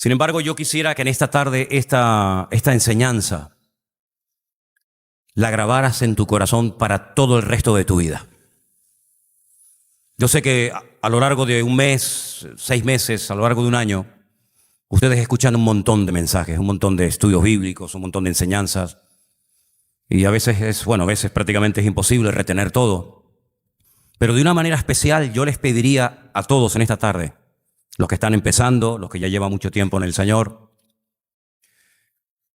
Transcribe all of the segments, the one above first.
Sin embargo, yo quisiera que en esta tarde esta enseñanza la grabaras en tu corazón para todo el resto de tu vida. Yo sé que a lo largo de un mes, 6 meses, a lo largo de un año, ustedes escuchan un montón de mensajes, un montón de estudios bíblicos, un montón de enseñanzas. Y a veces prácticamente es imposible retener todo. Pero de una manera especial yo les pediría a todos en esta tarde, los que están empezando, los que ya llevan mucho tiempo en el Señor,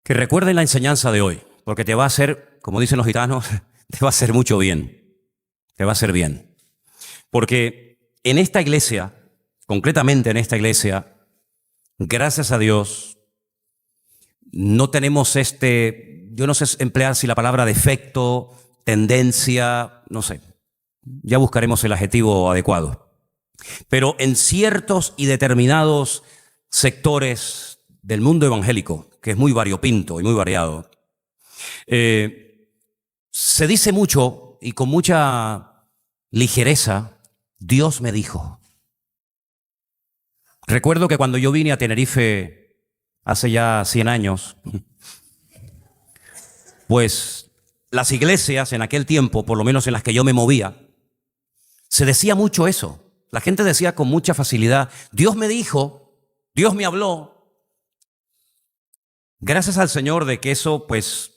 que recuerden la enseñanza de hoy, porque te va a hacer, como dicen los gitanos, te va a hacer mucho bien. Te va a hacer bien. Porque en esta iglesia, concretamente en esta iglesia, gracias a Dios, no tenemos yo no sé emplear si la palabra defecto, tendencia, no sé. Ya buscaremos el adjetivo adecuado. Pero en ciertos y determinados sectores del mundo evangélico, que es muy variopinto y muy variado, se dice mucho y con mucha ligereza, Dios me dijo. Recuerdo que cuando yo vine a Tenerife hace ya 100 años, pues las iglesias en aquel tiempo, por lo menos en las que yo me movía, se decía mucho eso. La gente decía con mucha facilidad, Dios me dijo, Dios me habló. Gracias al Señor de que eso, pues,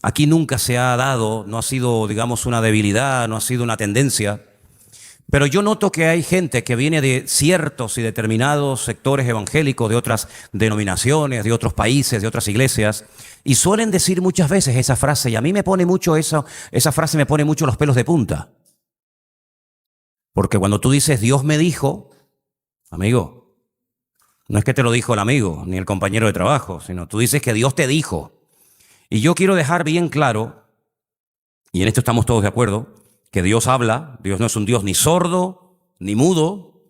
aquí nunca se ha dado, no ha sido, digamos, una debilidad, no ha sido una tendencia. Pero yo noto que hay gente que viene de ciertos y determinados sectores evangélicos, de otras denominaciones, de otros países, de otras iglesias, y suelen decir muchas veces esa frase, y a mí me pone mucho esa frase me pone mucho los pelos de punta. Porque cuando tú dices, Dios me dijo, amigo, no es que te lo dijo el amigo, ni el compañero de trabajo, sino tú dices que Dios te dijo. Y yo quiero dejar bien claro, y en esto estamos todos de acuerdo, que Dios habla, Dios no es un Dios ni sordo, ni mudo,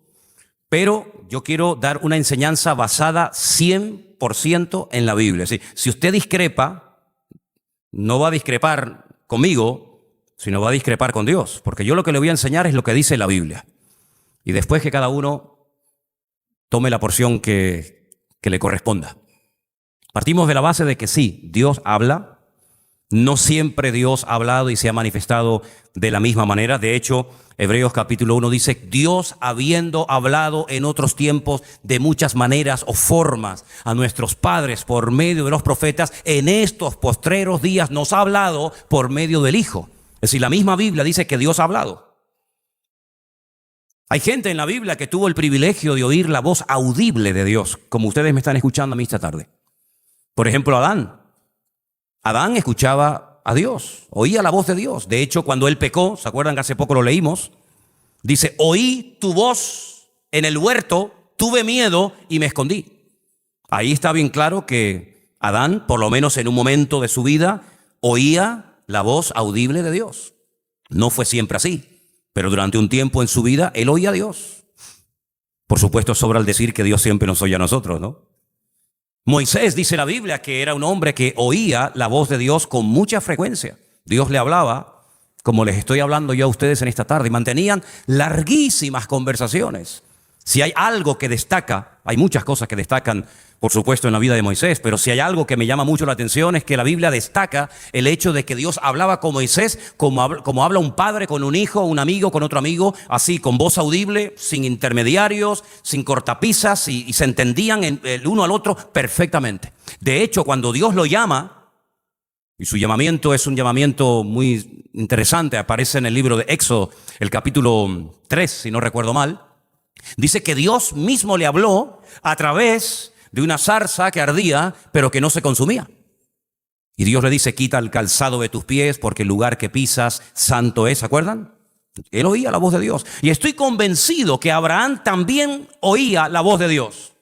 pero yo quiero dar una enseñanza basada 100% en la Biblia. Si usted discrepa, no va a discrepar conmigo, sino va a discrepar con Dios, porque yo lo que le voy a enseñar es lo que dice la Biblia. Y después que cada uno tome la porción que le corresponda. Partimos de la base de que sí, Dios habla. No siempre Dios ha hablado y se ha manifestado de la misma manera. De hecho, Hebreos capítulo 1 dice, Dios habiendo hablado en otros tiempos de muchas maneras o formas a nuestros padres por medio de los profetas, en estos postreros días nos ha hablado por medio del Hijo. Es decir, la misma Biblia dice que Dios ha hablado. Hay gente en la Biblia que tuvo el privilegio de oír la voz audible de Dios, como ustedes me están escuchando a mí esta tarde. Por ejemplo, Adán. Adán escuchaba a Dios, oía la voz de Dios. De hecho, cuando él pecó, ¿se acuerdan que hace poco lo leímos? Dice, oí tu voz en el huerto, tuve miedo y me escondí. Ahí está bien claro que Adán, por lo menos en un momento de su vida, oía la voz audible de Dios. No fue siempre así, pero durante un tiempo en su vida, él oía a Dios. Por supuesto, sobra el decir que Dios siempre nos oye a nosotros, ¿no? Moisés, dice la Biblia, que era un hombre que oía la voz de Dios con mucha frecuencia. Dios le hablaba, como les estoy hablando yo a ustedes en esta tarde, y mantenían larguísimas conversaciones. Si hay algo que destaca, hay muchas cosas que destacan, por supuesto, en la vida de Moisés, pero si hay algo que me llama mucho la atención es que la Biblia destaca el hecho de que Dios hablaba con Moisés como habla un padre con un hijo, un amigo con otro amigo, así, con voz audible, sin intermediarios, sin cortapisas, y se entendían el uno al otro perfectamente. De hecho, cuando Dios lo llama, y su llamamiento es un llamamiento muy interesante, aparece en el libro de Éxodo, el capítulo 3, si no recuerdo mal, dice que Dios mismo le habló a través de una zarza que ardía, pero que no se consumía. Y Dios le dice, quita el calzado de tus pies, porque el lugar que pisas santo es, ¿se acuerdan? Él oía la voz de Dios. Y estoy convencido que Abraham también oía la voz de Dios.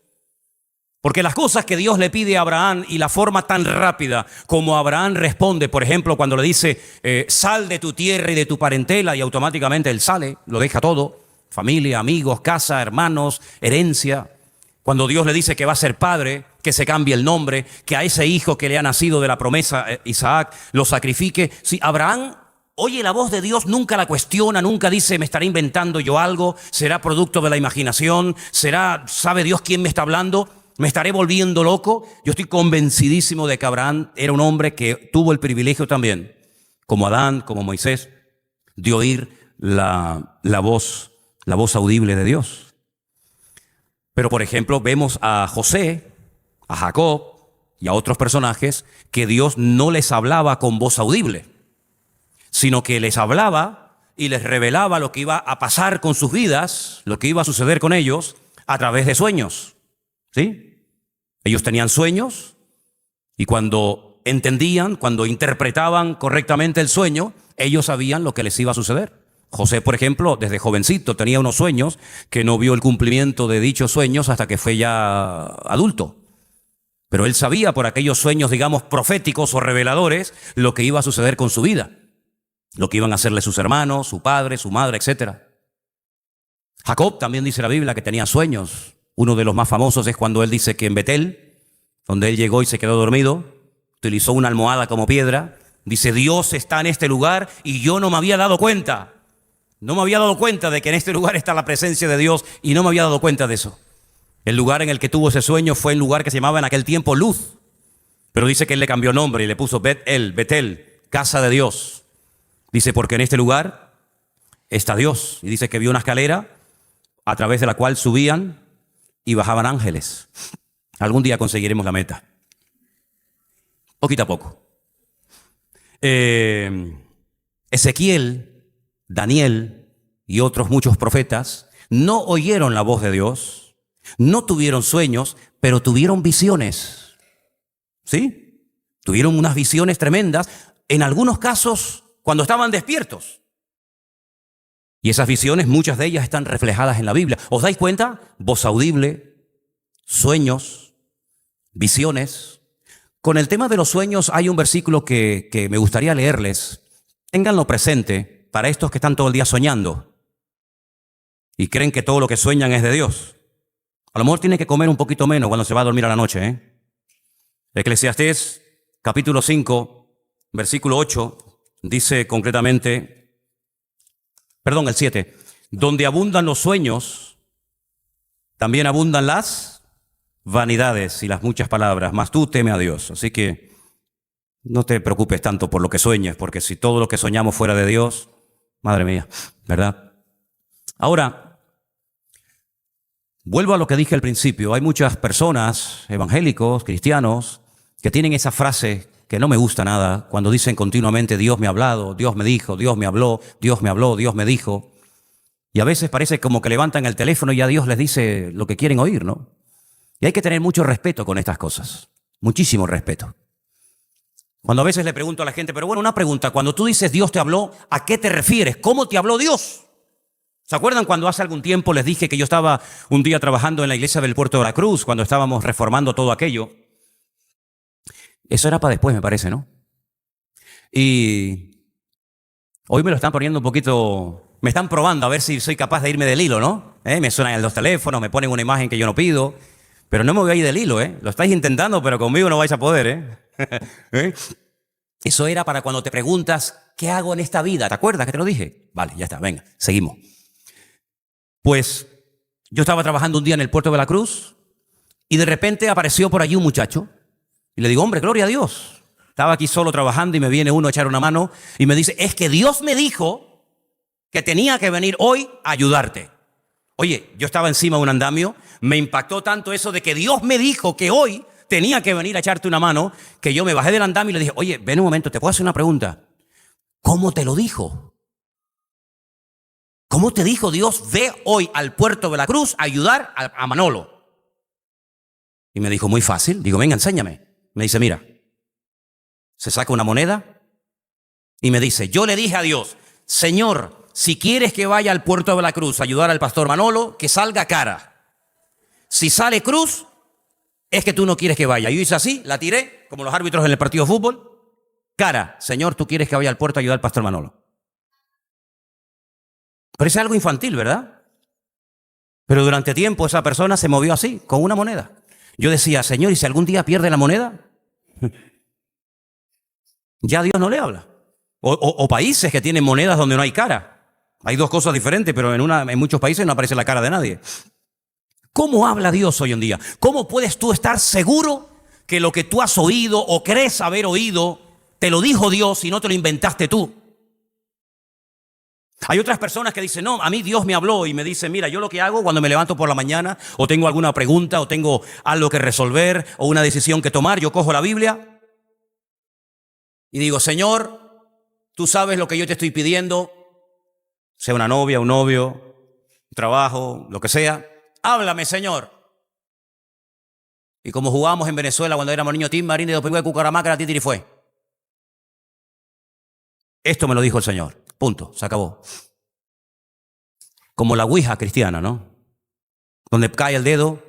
Porque las cosas que Dios le pide a Abraham y la forma tan rápida como Abraham responde, por ejemplo, cuando le dice, sal de tu tierra y de tu parentela, y automáticamente él sale, lo deja todo, familia, amigos, casa, hermanos, herencia. Cuando Dios le dice que va a ser padre, que se cambie el nombre, que a ese hijo que le ha nacido de la promesa, Isaac, lo sacrifique. Si Abraham oye la voz de Dios, nunca la cuestiona, nunca dice, me estaré inventando yo algo, será producto de la imaginación, sabe Dios quién me está hablando. ¿Me estaré volviendo loco? Yo estoy convencidísimo de que Abraham era un hombre que tuvo el privilegio también, como Adán, como Moisés, de oír la voz audible de Dios. Pero, por ejemplo, vemos a José, a Jacob y a otros personajes que Dios no les hablaba con voz audible, sino que les hablaba y les revelaba lo que iba a pasar con sus vidas, lo que iba a suceder con ellos a través de sueños. ¿Sí? Ellos tenían sueños y cuando entendían, cuando interpretaban correctamente el sueño, ellos sabían lo que les iba a suceder. José, por ejemplo, desde jovencito tenía unos sueños que no vio el cumplimiento de dichos sueños hasta que fue ya adulto. Pero él sabía por aquellos sueños, digamos, proféticos o reveladores, lo que iba a suceder con su vida, lo que iban a hacerle sus hermanos, su padre, su madre, etc. Jacob también dice la Biblia que tenía sueños. Uno de los más famosos es cuando él dice que en Betel, donde él llegó y se quedó dormido, utilizó una almohada como piedra. Dice, Dios está en este lugar y yo no me había dado cuenta. No me había dado cuenta de que en este lugar está la presencia de Dios y no me había dado cuenta de eso. El lugar en el que tuvo ese sueño fue el lugar que se llamaba en aquel tiempo Luz. Pero dice que él le cambió nombre y le puso Betel, casa de Dios. Dice, porque en este lugar está Dios. Y dice que vio una escalera a través de la cual subían y bajaban ángeles. Algún día conseguiremos la meta. Poquito a poco. Ezequiel, Daniel y otros muchos profetas no oyeron la voz de Dios, no tuvieron sueños, pero tuvieron visiones. ¿Sí? Tuvieron unas visiones tremendas, en algunos casos cuando estaban despiertos. Y esas visiones, muchas de ellas están reflejadas en la Biblia. ¿Os dais cuenta? Voz audible, sueños, visiones. Con el tema de los sueños hay un versículo que me gustaría leerles. Ténganlo presente para estos que están todo el día soñando y creen que todo lo que sueñan es de Dios. A lo mejor tienen que comer un poquito menos cuando se va a dormir a la noche. Eclesiastés, capítulo 5, versículo 8, dice concretamente... el 7. Donde abundan los sueños, también abundan las vanidades y las muchas palabras, mas tú teme a Dios. Así que no te preocupes tanto por lo que sueñes, porque si todo lo que soñamos fuera de Dios, madre mía, ¿verdad? Ahora, vuelvo a lo que dije al principio. Hay muchas personas, evangélicos, cristianos, que tienen esa frase que no me gusta nada, cuando dicen continuamente Dios me ha hablado, Dios me dijo, Dios me habló, Dios me habló, Dios me dijo. Y a veces parece como que levantan el teléfono y ya Dios les dice lo que quieren oír, ¿no? Y hay que tener mucho respeto con estas cosas, muchísimo respeto. Cuando a veces le pregunto a la gente, pero bueno, una pregunta, cuando tú dices Dios te habló, ¿a qué te refieres? ¿Cómo te habló Dios? ¿Se acuerdan cuando hace algún tiempo les dije que yo estaba un día trabajando en la iglesia del Puerto de la Cruz, cuando estábamos reformando todo aquello? Eso era para después, me parece, ¿no? Y hoy me lo están poniendo un poquito, me están probando a ver si soy capaz de irme del hilo, ¿no? Me suenan los teléfonos, me ponen una imagen que yo no pido, pero no me voy a ir del hilo, ¿eh? Lo estáis intentando, pero conmigo no vais a poder, ¿eh? Eso era para cuando te preguntas, ¿qué hago en esta vida? ¿Te acuerdas que te lo dije? Vale, ya está, venga, seguimos. Pues yo estaba trabajando un día en el Puerto de la Cruz y de repente apareció por allí un muchacho. Y le digo, hombre, gloria a Dios. Estaba aquí solo trabajando y me viene uno a echar una mano y me dice, es que Dios me dijo que tenía que venir hoy a ayudarte. Oye, yo estaba encima de un andamio, me impactó tanto eso de que Dios me dijo que hoy tenía que venir a echarte una mano, que yo me bajé del andamio y le dije, oye, ven un momento, ¿te puedo hacer una pregunta? ¿Cómo te lo dijo? ¿Cómo te dijo Dios, ve hoy al Puerto de la Cruz a ayudar a Manolo? Y me dijo, muy fácil. Digo, venga, enséñame. Me dice, mira, se saca una moneda y me dice, yo le dije a Dios, Señor, si quieres que vaya al Puerto de la Cruz a ayudar al pastor Manolo, que salga cara. Si sale cruz, es que tú no quieres que vaya. Yo hice así, la tiré, como los árbitros en el partido de fútbol. Cara, Señor, tú quieres que vaya al puerto a ayudar al pastor Manolo. Parece algo infantil, ¿verdad? Pero durante tiempo esa persona se movió así, con una moneda. Yo decía, Señor, ¿y si algún día pierde la moneda? Ya Dios no le habla. O países que tienen monedas donde no hay cara. Hay dos cosas diferentes, pero en muchos países no aparece la cara de nadie. ¿Cómo habla Dios hoy en día? ¿Cómo puedes tú estar seguro que lo que tú has oído o crees haber oído te lo dijo Dios y no te lo inventaste tú? Hay otras personas que dicen, no, a mí Dios me habló y me dice, mira, yo lo que hago cuando me levanto por la mañana o tengo alguna pregunta o tengo algo que resolver o una decisión que tomar, yo cojo la Biblia y digo, Señor, tú sabes lo que yo te estoy pidiendo, sea una novia, un novio, un trabajo, lo que sea, háblame, Señor. Y como jugábamos en Venezuela cuando éramos niños, Tim Marín de de Cucaramaca, la titiri fue. Esto me lo dijo el Señor. Punto, se acabó. Como la ouija cristiana, ¿no? Donde cae el dedo,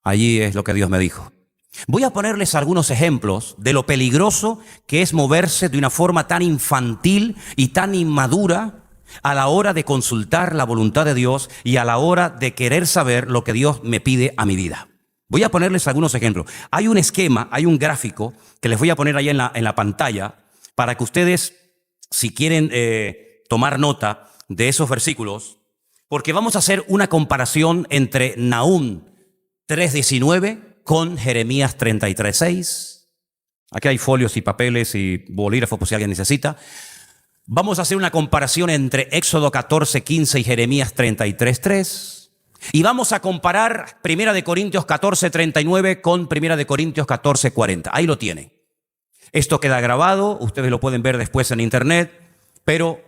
allí es lo que Dios me dijo. Voy a ponerles algunos ejemplos de lo peligroso que es moverse de una forma tan infantil y tan inmadura a la hora de consultar la voluntad de Dios y a la hora de querer saber lo que Dios me pide a mi vida. Voy a ponerles algunos ejemplos. Hay un esquema, hay un gráfico que les voy a poner ahí en la pantalla para que ustedes, si quieren tomar nota de esos versículos, porque vamos a hacer una comparación entre Nahum 3:19 con Jeremías 33:6. Aquí hay folios y papeles y bolígrafos por si alguien necesita. Vamos a hacer una comparación entre Éxodo 14:15 y Jeremías 33:3. Y vamos a comparar 1 Corintios 14:39 con 1 Corintios 14:40. Ahí lo tienen. Esto queda grabado, ustedes lo pueden ver después en internet, pero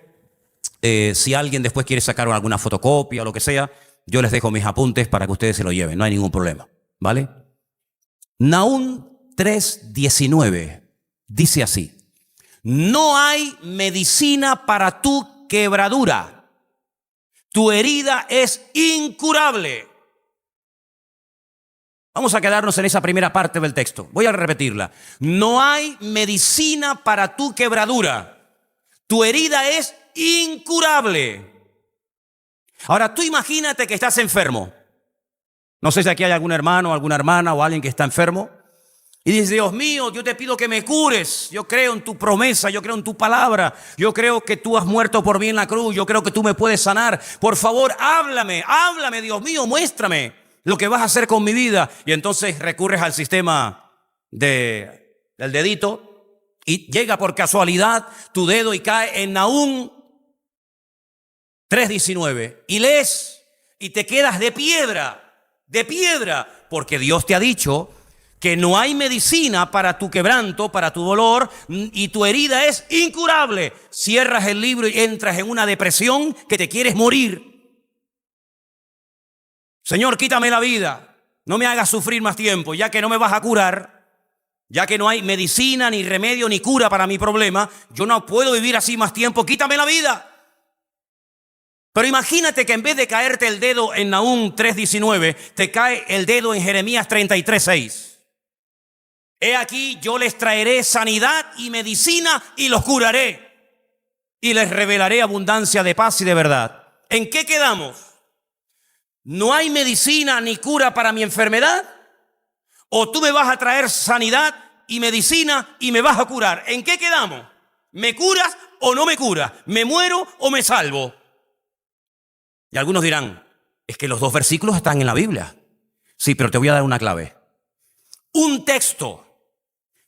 si alguien después quiere sacar alguna fotocopia o lo que sea, yo les dejo mis apuntes para que ustedes se lo lleven, no hay ningún problema, ¿vale? Nahum 3:19 dice así: no hay medicina para tu quebradura, tu herida es incurable. Vamos a quedarnos en esa primera parte del texto. Voy a repetirla. No hay medicina para tu quebradura. Tu herida es incurable. Ahora, tú imagínate que estás enfermo. No sé si aquí hay algún hermano, alguna hermana o alguien que está enfermo. Y dices, Dios mío, yo te pido que me cures. Yo creo en tu promesa, yo creo en tu palabra. Yo creo que tú has muerto por mí en la cruz. Yo creo que tú me puedes sanar. Por favor, háblame, Dios mío, muéstrame lo que vas a hacer con mi vida. Y entonces recurres al sistema del dedito y llega por casualidad tu dedo y cae en Nahum 3:19 y lees y te quedas de piedra, porque Dios te ha dicho que no hay medicina para tu quebranto, para tu dolor, y tu herida es incurable. Cierras el libro y entras en una depresión que te quieres morir. Señor, quítame la vida, no me hagas sufrir más tiempo, ya que no me vas a curar, ya que no hay medicina, ni remedio, ni cura para mi problema, yo no puedo vivir así más tiempo, quítame la vida. Pero imagínate que en vez de caerte el dedo en Nahum 3:19, te cae el dedo en Jeremías 33:6. He aquí, yo les traeré sanidad y medicina y los curaré. Y les revelaré abundancia de paz y de verdad. ¿En qué quedamos? ¿No hay medicina ni cura para mi enfermedad? ¿O tú me vas a traer sanidad y medicina y me vas a curar? ¿En qué quedamos? ¿Me curas o no me curas? ¿Me muero o me salvo? Y algunos dirán, es que los dos versículos están en la Biblia. Sí, pero te voy a dar una clave. Un texto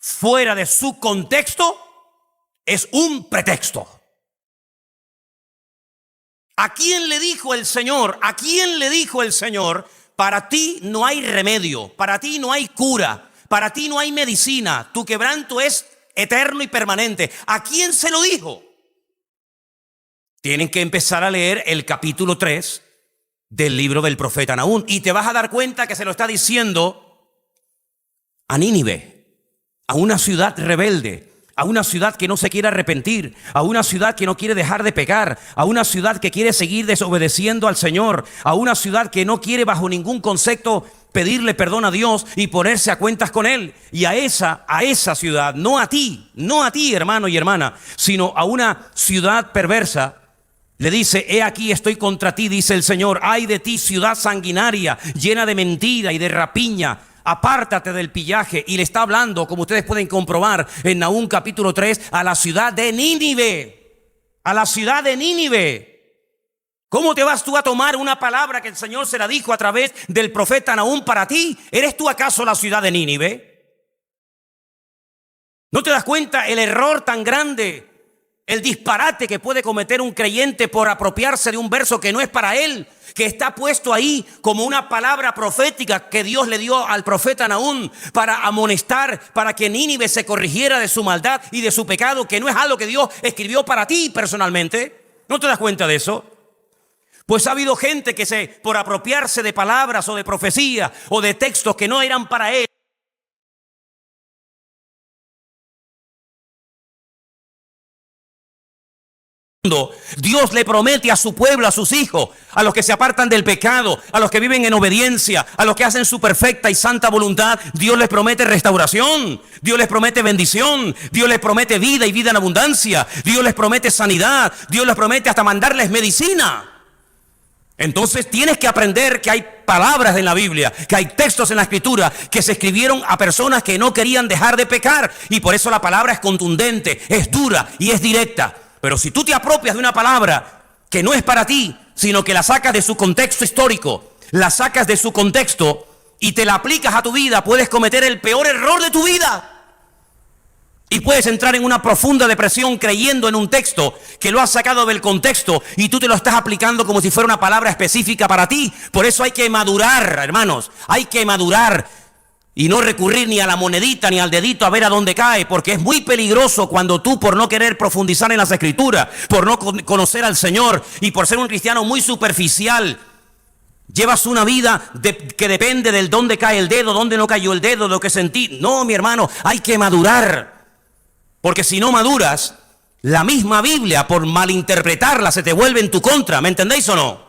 fuera de su contexto es un pretexto. ¿A quién le dijo el Señor? ¿A quién le dijo el Señor? Para ti no hay remedio, para ti no hay cura, para ti no hay medicina, tu quebranto es eterno y permanente. ¿A quién se lo dijo? Tienen que empezar a leer el capítulo 3 del libro del profeta Nahum y te vas a dar cuenta que se lo está diciendo a Nínive, a una ciudad rebelde, a una ciudad que no se quiere arrepentir, a una ciudad que no quiere dejar de pecar, a una ciudad que quiere seguir desobedeciendo al Señor, a una ciudad que no quiere bajo ningún concepto pedirle perdón a Dios y ponerse a cuentas con Él. Y a esa ciudad, no a ti, hermano y hermana, sino a una ciudad perversa, le dice, he aquí estoy contra ti, dice el Señor, ay de ti ciudad sanguinaria, llena de mentira y de rapiña, apártate del pillaje. Y le está hablando, como ustedes pueden comprobar en Nahum capítulo 3, a la ciudad de Nínive, ¿Cómo te vas tú a tomar una palabra que el Señor se la dijo a través del profeta Nahum para ti? ¿Eres tú acaso la ciudad de Nínive? ¿No te das cuenta el error tan grande, el disparate que puede cometer un creyente por apropiarse de un verso que no es para él, que está puesto ahí como una palabra profética que Dios le dio al profeta Nahum para amonestar, para que Nínive se corrigiera de su maldad y de su pecado, que no es algo que Dios escribió para ti personalmente? ¿No te das cuenta de eso? Pues ha habido gente que por apropiarse de palabras o de profecía o de textos que no eran para él, Dios le promete a su pueblo, a sus hijos, a los que se apartan del pecado, a los que viven en obediencia, a los que hacen su perfecta y santa voluntad. Dios les promete restauración, Dios les promete bendición, Dios les promete vida y vida en abundancia, Dios les promete sanidad, Dios les promete hasta mandarles medicina. Entonces tienes que aprender que hay palabras en la Biblia, que hay textos en la Escritura que se escribieron a personas que no querían dejar de pecar, y por eso la palabra es contundente, es dura y es directa. Pero si tú te apropias de una palabra que no es para ti, sino que la sacas de su contexto histórico, la sacas de su contexto y te la aplicas a tu vida, puedes cometer el peor error de tu vida. Y puedes entrar en una profunda depresión creyendo en un texto que lo has sacado del contexto y tú te lo estás aplicando como si fuera una palabra específica para ti. Por eso hay que madurar, hermanos, hay que madurar. Y no recurrir ni a la monedita ni al dedito a ver a dónde cae, porque es muy peligroso cuando tú, por no querer profundizar en las Escrituras, por no conocer al Señor y por ser un cristiano muy superficial, llevas una vida que depende del dónde cae el dedo, dónde no cayó el dedo, lo que sentí. No, mi hermano, hay que madurar, porque si no maduras, la misma Biblia, por malinterpretarla, se te vuelve en tu contra. ¿Me entendéis o no?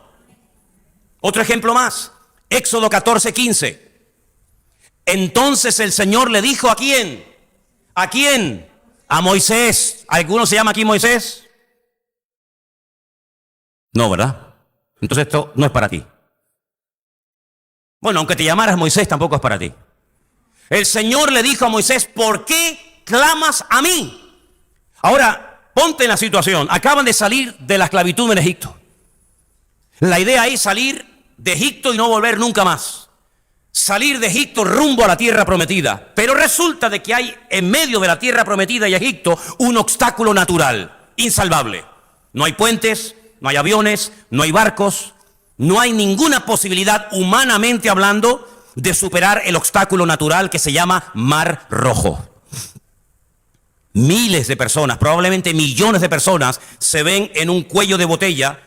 Otro ejemplo más, Éxodo 14:15. Entonces el Señor le dijo ¿a quién? ¿A quién? A Moisés. ¿Alguno se llama aquí Moisés? No, ¿verdad? Entonces esto no es para ti. Bueno, aunque te llamaras Moisés, tampoco es para ti. El Señor le dijo a Moisés, ¿por qué clamas a mí? Ahora, ponte en la situación. Acaban de salir de la esclavitud en Egipto. La idea es salir de Egipto y no volver nunca más. Salir de Egipto rumbo a la tierra prometida. Pero resulta de que hay en medio de la tierra prometida y Egipto un obstáculo natural, insalvable. No hay puentes, no hay aviones, no hay barcos, no hay ninguna posibilidad humanamente hablando de superar el obstáculo natural que se llama Mar Rojo. Miles de personas, probablemente millones de personas, se ven en un cuello de botella,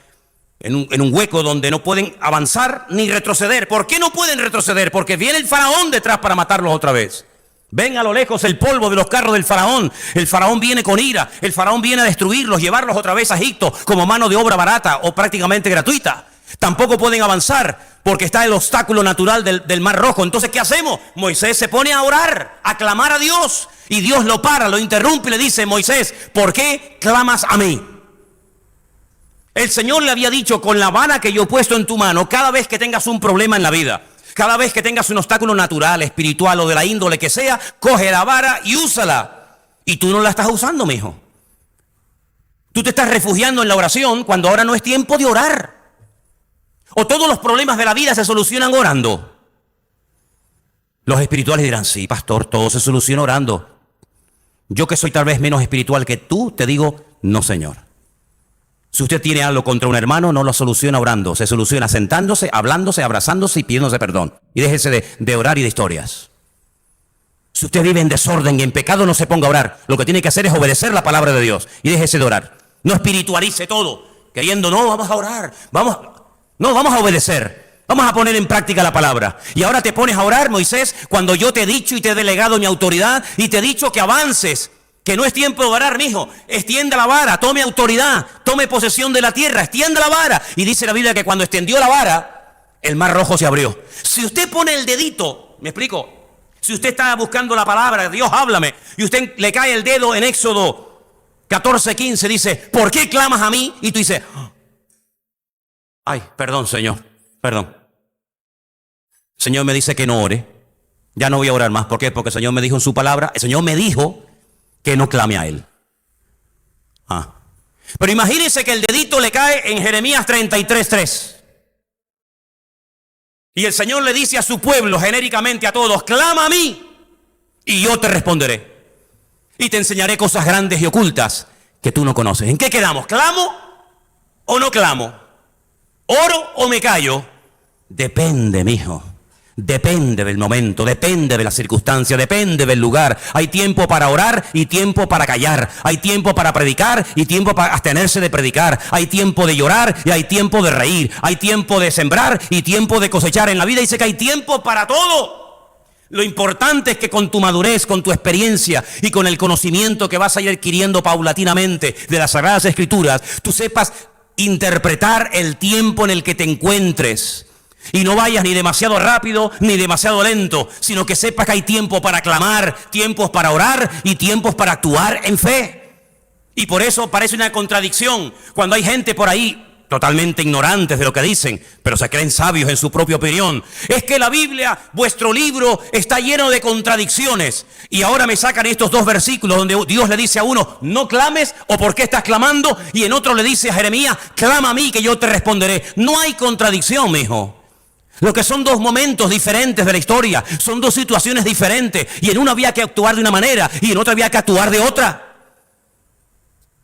en un hueco donde no pueden avanzar ni retroceder. ¿Por qué no pueden retroceder? Porque viene el faraón detrás para matarlos otra vez. Ven a lo lejos el polvo de los carros del faraón. El faraón viene con ira. El faraón viene a destruirlos, llevarlos otra vez a Egipto como mano de obra barata o prácticamente gratuita. Tampoco pueden avanzar porque está el obstáculo natural del Mar Rojo. Entonces, ¿qué hacemos? Moisés se pone a orar, a clamar a Dios. Y Dios lo para, lo interrumpe y le dice, Moisés, ¿por qué clamas a mí? El Señor le había dicho, con la vara que yo he puesto en tu mano, cada vez que tengas un problema en la vida, cada vez que tengas un obstáculo natural, espiritual o de la índole que sea, coge la vara y úsala. Y tú no la estás usando, mijo. Tú te estás refugiando en la oración cuando ahora no es tiempo de orar. O todos los problemas de la vida se solucionan orando. Los espirituales dirán, sí, pastor, todo se soluciona orando. Yo que soy tal vez menos espiritual que tú, te digo, no, señor. Si usted tiene algo contra un hermano, no lo soluciona orando. Se soluciona sentándose, hablándose, abrazándose y pidiéndose perdón. Y déjese de orar y de historias. Si usted vive en desorden y en pecado, no se ponga a orar. Lo que tiene que hacer es obedecer la palabra de Dios. Y déjese de orar. No espiritualice todo, queriendo, no, vamos a orar. Vamos a obedecer. Vamos a poner en práctica la palabra. Y ahora te pones a orar, Moisés, cuando yo te he dicho y te he delegado mi autoridad y te he dicho que avances. Que no es tiempo de orar, mijo. Extienda la vara, tome autoridad, tome posesión de la tierra, extienda la vara. Y dice la Biblia que cuando extendió la vara, el Mar Rojo se abrió. Si usted pone el dedito, ¿me explico? Si usted está buscando la palabra, Dios háblame, y usted le cae el dedo en Éxodo 14:15, dice, ¿por qué clamas a mí? Y tú dices, ay, perdón, Señor, perdón. El Señor me dice que no ore. Ya no voy a orar más. ¿Por qué? Porque el Señor me dijo en su palabra, el Señor me dijo que no clame a Él. Pero imagínense que el dedito le cae en Jeremías 33:3. Y el Señor le dice a su pueblo, genéricamente a todos, clama a mí y yo te responderé. Y te enseñaré cosas grandes y ocultas que tú no conoces. ¿En qué quedamos? ¿Clamo o no clamo? ¿Oro o me callo? Depende, mijo. Depende del momento, depende de la circunstancia, depende del lugar. Hay tiempo para orar y tiempo para callar. Hay tiempo para predicar y tiempo para abstenerse de predicar. Hay tiempo de llorar y hay tiempo de reír. Hay tiempo de sembrar y tiempo de cosechar. En la vida dice que hay tiempo para todo. Lo importante es que con tu madurez, con tu experiencia y con el conocimiento que vas a ir adquiriendo paulatinamente de las Sagradas Escrituras, tú sepas interpretar el tiempo en el que te encuentres. Y no vayas ni demasiado rápido ni demasiado lento, sino que sepas que hay tiempo para clamar, tiempos para orar y tiempos para actuar en fe. Y por eso parece una contradicción cuando hay gente por ahí totalmente ignorantes de lo que dicen, pero se creen sabios en su propia opinión. Es que la Biblia, vuestro libro, está lleno de contradicciones. Y ahora me sacan estos dos versículos donde Dios le dice a uno, no clames, o por qué estás clamando, y en otro le dice a Jeremías, clama a mí que yo te responderé. No hay contradicción, mijo. Lo que son dos momentos diferentes de la historia, son dos situaciones diferentes, y en una había que actuar de una manera y en otra había que actuar de otra.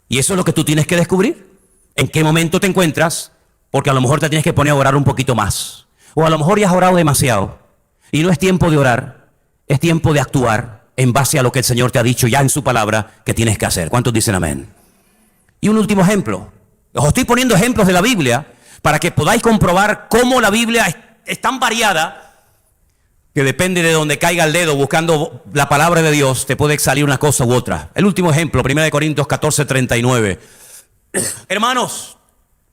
Y eso es lo que tú tienes que descubrir. ¿En qué momento te encuentras? Porque a lo mejor te tienes que poner a orar un poquito más, o a lo mejor ya has orado demasiado y no es tiempo de orar, es tiempo de actuar en base a lo que el Señor te ha dicho ya en su palabra que tienes que hacer. ¿Cuántos dicen amén? Y un último ejemplo. Os estoy poniendo ejemplos de la Biblia para que podáis comprobar cómo la Biblia es tan variada que depende de donde caiga el dedo buscando la palabra de Dios, te puede salir una cosa u otra. El último ejemplo, 1 Corintios 14:39. Hermanos,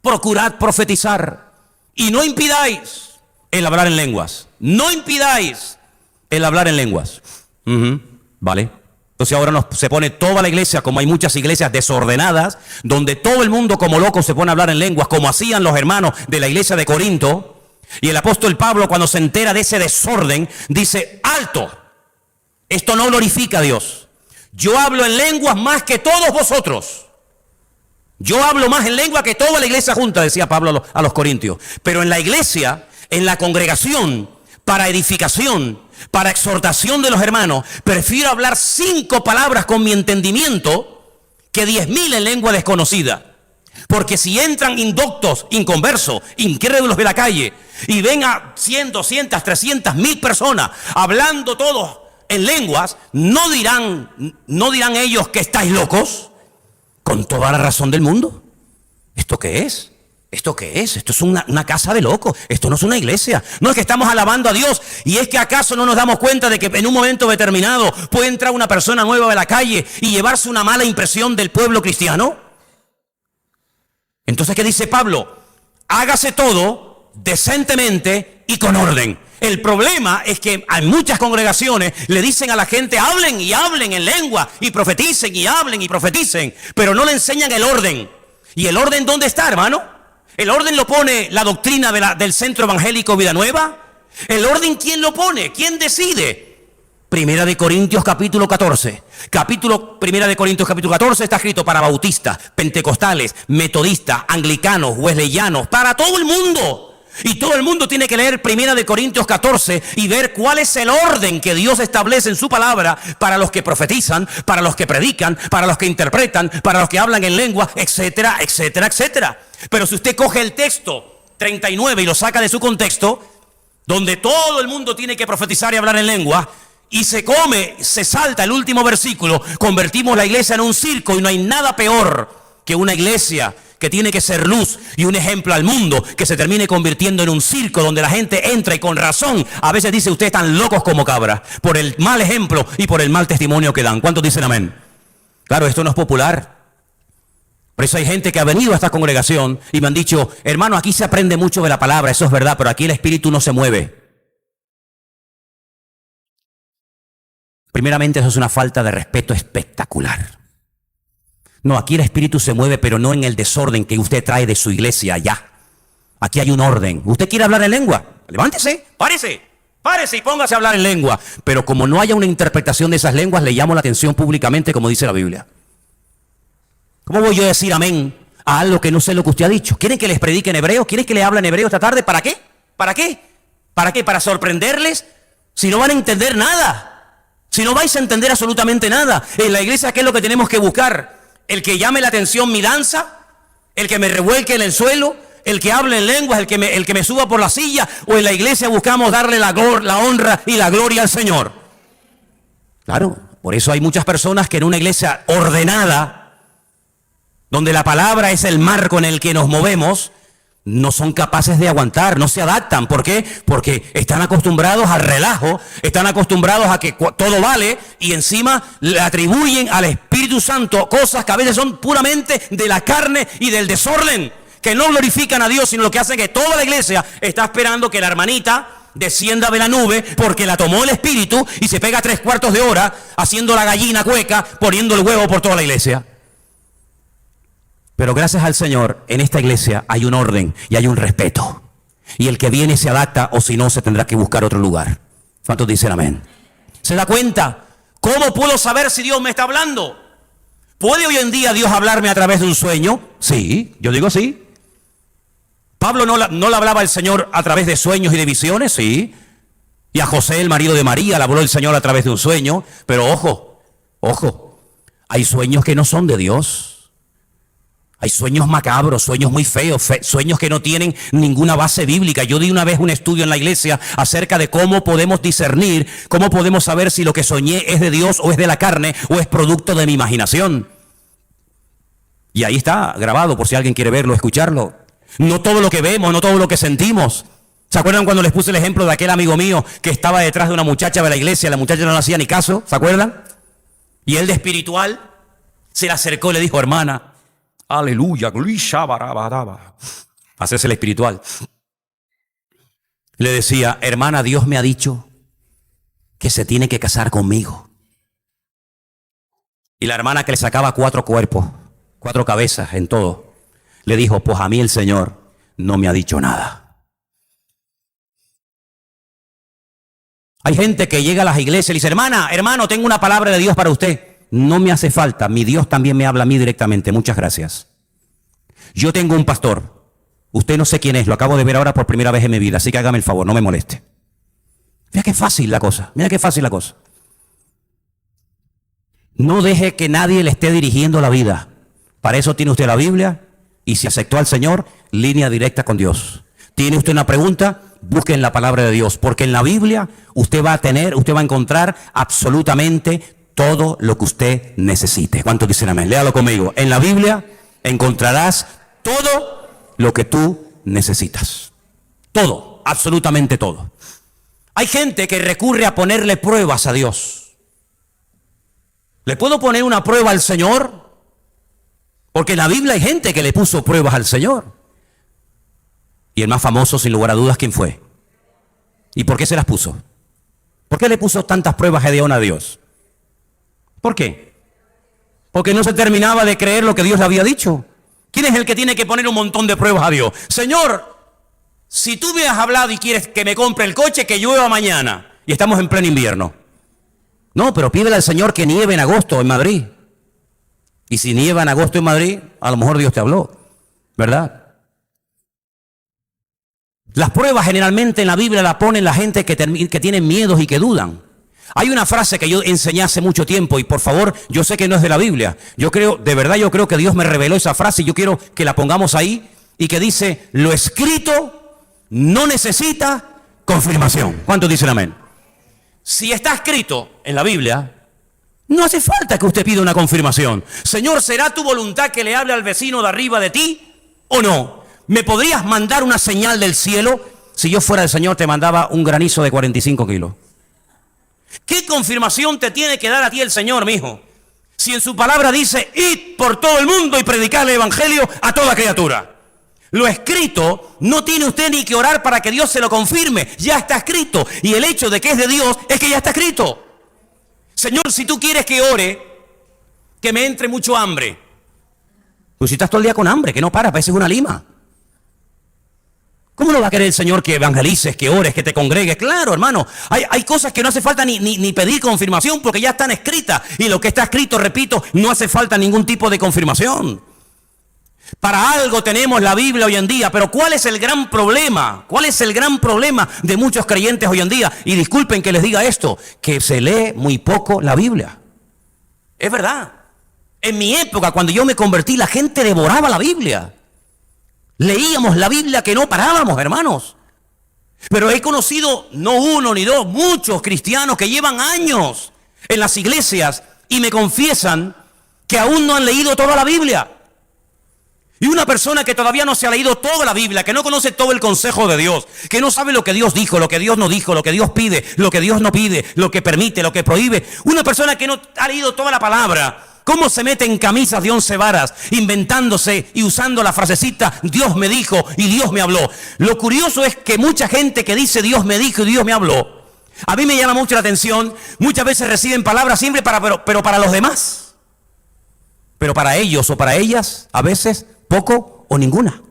procurad profetizar y no impidáis el hablar en lenguas. No impidáis el hablar en lenguas. ¿Vale? Entonces ahora se pone toda la iglesia, como hay muchas iglesias desordenadas, donde todo el mundo como loco se pone a hablar en lenguas, como hacían los hermanos de la iglesia de Corinto. Y el apóstol Pablo, cuando se entera de ese desorden, dice, alto, esto no glorifica a Dios. Yo hablo en lenguas más que todos vosotros. Yo hablo más en lengua que toda la iglesia junta, decía Pablo a los corintios. Pero en la iglesia, en la congregación, para edificación, para exhortación de los hermanos, prefiero hablar 5 palabras con mi entendimiento que 10.000 en lengua desconocida. Porque si entran indoctos, inconversos, incrédulos de la calle y ven a 100, 200, 300, 1.000 personas hablando todos en lenguas, no dirán ellos que estáis locos. Con toda la razón del mundo. ¿Esto qué es? ¿Esto qué es? Esto es una casa de locos. Esto no es una iglesia. No es que estamos alabando a Dios. ¿Y es que acaso no nos damos cuenta de que en un momento determinado puede entrar una persona nueva de la calle y llevarse una mala impresión del pueblo cristiano? Entonces, ¿qué dice Pablo? Hágase todo decentemente y con orden. El problema es que hay muchas congregaciones le dicen a la gente hablen y hablen en lengua y profeticen y hablen y profeticen, pero no le enseñan el orden. ¿Y el orden dónde está, hermano? ¿El orden lo pone la doctrina del Centro Evangélico Vida Nueva? ¿El orden quién lo pone? ¿Quién decide? Primera de Corintios capítulo 14. Primera de Corintios capítulo 14 está escrito para bautistas, pentecostales, metodistas, anglicanos, wesleyanos, para todo el mundo. Y todo el mundo tiene que leer Primera de Corintios 14 y ver cuál es el orden que Dios establece en su palabra para los que profetizan, para los que predican, para los que interpretan, para los que hablan en lengua, etcétera, etcétera, etcétera. Pero si usted coge el texto 39 y lo saca de su contexto, donde todo el mundo tiene que profetizar y hablar en lengua, y se salta el último versículo, convertimos la iglesia en un circo y no hay nada peor que una iglesia que tiene que ser luz y un ejemplo al mundo, que se termine convirtiendo en un circo donde la gente entra y con razón a veces dice ustedes están locos como cabras por el mal ejemplo y por el mal testimonio que dan. ¿Cuántos dicen amén? Claro, esto no es popular. Por eso hay gente que ha venido a esta congregación y me han dicho, hermano, aquí se aprende mucho de la palabra, eso es verdad, pero aquí el espíritu no se mueve. Primeramente, eso es una falta de respeto espectacular. No, aquí el espíritu se mueve, pero no en el desorden que usted trae de su iglesia allá. Aquí hay un orden. ¿Usted quiere hablar en lengua? Levántese, párese y póngase a hablar en lengua. Pero como no haya una interpretación de esas lenguas, le llamo la atención públicamente, como dice la Biblia. ¿Cómo voy yo a decir amén a algo que no sé lo que usted ha dicho. ¿Quieren que les predique en hebreo? ¿Quieren que les hable en hebreo esta tarde? ¿Para qué? ¿Para qué? ¿Para qué? ¿Para sorprenderles? Si no van a entender nada. Si no vais a entender absolutamente nada. En la iglesia, ¿qué es lo que tenemos que buscar? El que llame la atención mi danza, el que me revuelque en el suelo, el que hable en lenguas, el que me suba por la silla. O en la iglesia buscamos darle la honra y la gloria al Señor. Claro, por eso hay muchas personas que en una iglesia ordenada, donde la palabra es el marco en el que nos movemos, no son capaces de aguantar, no se adaptan. ¿Por qué? Porque están acostumbrados al relajo, están acostumbrados a que todo vale y encima le atribuyen al Espíritu Santo cosas que a veces son puramente de la carne y del desorden, que no glorifican a Dios, sino lo que hace que toda la iglesia está esperando que la hermanita descienda de la nube porque la tomó el Espíritu y se pega 3/4 de hora haciendo la gallina cueca, poniendo el huevo por toda la iglesia. Pero gracias al Señor, en esta iglesia hay un orden y hay un respeto. Y el que viene se adapta, o si no, se tendrá que buscar otro lugar. ¿Cuántos dicen amén? ¿Se da cuenta? ¿Cómo puedo saber si Dios me está hablando? ¿Puede hoy en día Dios hablarme a través de un sueño? Sí, yo digo sí. ¿Pablo no le hablaba al Señor a través de sueños y de visiones? Sí. Y a José, el marido de María, le habló el Señor a través de un sueño. Pero ojo, hay sueños que no son de Dios. Hay sueños macabros, sueños muy feos, sueños que no tienen ninguna base bíblica. Yo di una vez un estudio en la iglesia acerca de cómo podemos discernir, cómo podemos saber si lo que soñé es de Dios o es de la carne o es producto de mi imaginación. Y ahí está grabado por si alguien quiere verlo, escucharlo. No todo lo que vemos, no todo lo que sentimos. ¿Se acuerdan cuando les puse el ejemplo de aquel amigo mío que estaba detrás de una muchacha de la iglesia? La muchacha no le hacía ni caso, ¿se acuerdan? Y él de espiritual se le acercó y le dijo: hermana, aleluya, hacerse el espiritual. Le decía: hermana, Dios me ha dicho que se tiene que casar conmigo. Y la hermana, que le sacaba 4 cuerpos, 4 cabezas en todo, le dijo: pues a mí el Señor no me ha dicho nada. Hay gente que llega a las iglesias y dice: hermano, tengo una palabra de Dios para usted. No me hace falta, mi Dios también me habla a mí directamente, muchas gracias. Yo tengo un pastor, usted no sé quién es, lo acabo de ver ahora por primera vez en mi vida, así que hágame el favor, no me moleste. Mira qué fácil la cosa, No deje que nadie le esté dirigiendo la vida. Para eso tiene usted la Biblia, y si aceptó al Señor, línea directa con Dios. ¿Tiene usted una pregunta? Busque en la palabra de Dios, porque en la Biblia usted va a encontrar absolutamente todo lo que usted necesite. ¿Cuántos dicen amén? Léalo conmigo. En la Biblia encontrarás todo lo que tú necesitas. Todo, absolutamente todo. Hay gente que recurre a ponerle pruebas a Dios. ¿Le puedo poner una prueba al Señor? Porque en la Biblia hay gente que le puso pruebas al Señor. Y el más famoso, sin lugar a dudas, ¿quién fue? ¿Y por qué se las puso? ¿Por qué le puso tantas pruebas Gedeón a Dios? ¿Por qué? Porque no se terminaba de creer lo que Dios le había dicho. ¿Quién es el que tiene que poner un montón de pruebas a Dios? Señor, si tú me has hablado y quieres que me compre el coche, que llueva mañana. Y estamos en pleno invierno. No, pero pídele al Señor que nieve en agosto en Madrid. Y si nieva en agosto en Madrid, a lo mejor Dios te habló, ¿verdad? Las pruebas generalmente en la Biblia la ponen la gente que tienen miedos y que dudan. Hay una frase que yo enseñé hace mucho tiempo y por favor, yo sé que no es de la Biblia. Yo creo que Dios me reveló esa frase y yo quiero que la pongamos ahí y que dice: lo escrito no necesita confirmación. ¿Cuántos dicen amén? Si está escrito en la Biblia, no hace falta que usted pida una confirmación. Señor, ¿será tu voluntad que le hable al vecino de arriba de ti o no? ¿Me podrías mandar una señal del cielo? Si yo fuera el Señor, te mandaba un granizo de 45 kilos. ¿Qué confirmación te tiene que dar a ti el Señor, mijo? Si en su palabra dice: id por todo el mundo y predicar el evangelio a toda criatura. Lo escrito, no tiene usted ni que orar para que Dios se lo confirme. Ya está escrito. Y el hecho de que es de Dios es que ya está escrito. Señor, si tú quieres que ore, que me entre mucho hambre. Pues si estás todo el día con hambre, que no para, pareces una lima. ¿Cómo no va a querer el Señor que evangelices, que ores, que te congregues? Claro, hermano, hay cosas que no hace falta ni pedir confirmación porque ya están escritas. Y lo que está escrito, repito, no hace falta ningún tipo de confirmación. Para algo tenemos la Biblia hoy en día, pero ¿cuál es el gran problema? ¿Cuál es el gran problema de muchos creyentes hoy en día? Y disculpen que les diga esto, que se lee muy poco la Biblia. Es verdad. En mi época, cuando yo me convertí, la gente devoraba la Biblia. Leíamos la Biblia que no parábamos, hermanos. Pero he conocido, no uno ni dos, muchos cristianos que llevan años en las iglesias y me confiesan que aún no han leído toda la Biblia. Y una persona que todavía no se ha leído toda la Biblia, que no conoce todo el consejo de Dios, que no sabe lo que Dios dijo, lo que Dios no dijo, lo que Dios pide, lo que Dios no pide, lo que permite, lo que prohíbe. Una persona que no ha leído toda la palabra, ¿cómo se mete en camisas de 11 varas, inventándose y usando la frasecita, Dios me dijo y Dios me habló? Lo curioso es que mucha gente que dice Dios me dijo y Dios me habló, a mí me llama mucho la atención, muchas veces reciben palabras siempre pero para los demás. Pero para ellos o para ellas, a veces, poco o ninguna.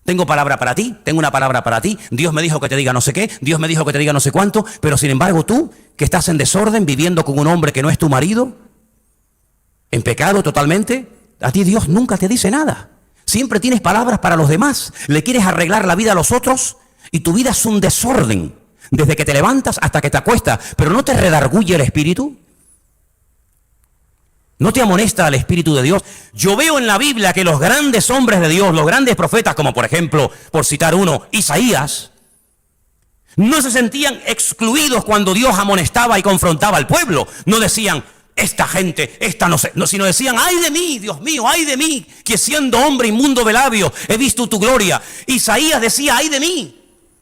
Tengo palabra para ti, tengo una palabra para ti. Dios me dijo que te diga no sé qué, Dios me dijo que te diga no sé cuánto, pero sin embargo tú, que estás en desorden, viviendo con un hombre que no es tu marido, en pecado totalmente, a ti Dios nunca te dice nada. Siempre tienes palabras para los demás, le quieres arreglar la vida a los otros y tu vida es un desorden, desde que te levantas hasta que te acuestas, pero ¿no te redarguye el espíritu? ¿No te amonesta el Espíritu de Dios? Yo veo en la Biblia que los grandes hombres de Dios, los grandes profetas, como por ejemplo, por citar uno, Isaías, no se sentían excluidos cuando Dios amonestaba y confrontaba al pueblo. No decían, esta gente, esta no sé, no, sino decían, ay de mí, Dios mío, ay de mí, que siendo hombre inmundo de labios he visto tu gloria. Isaías decía, ay de mí.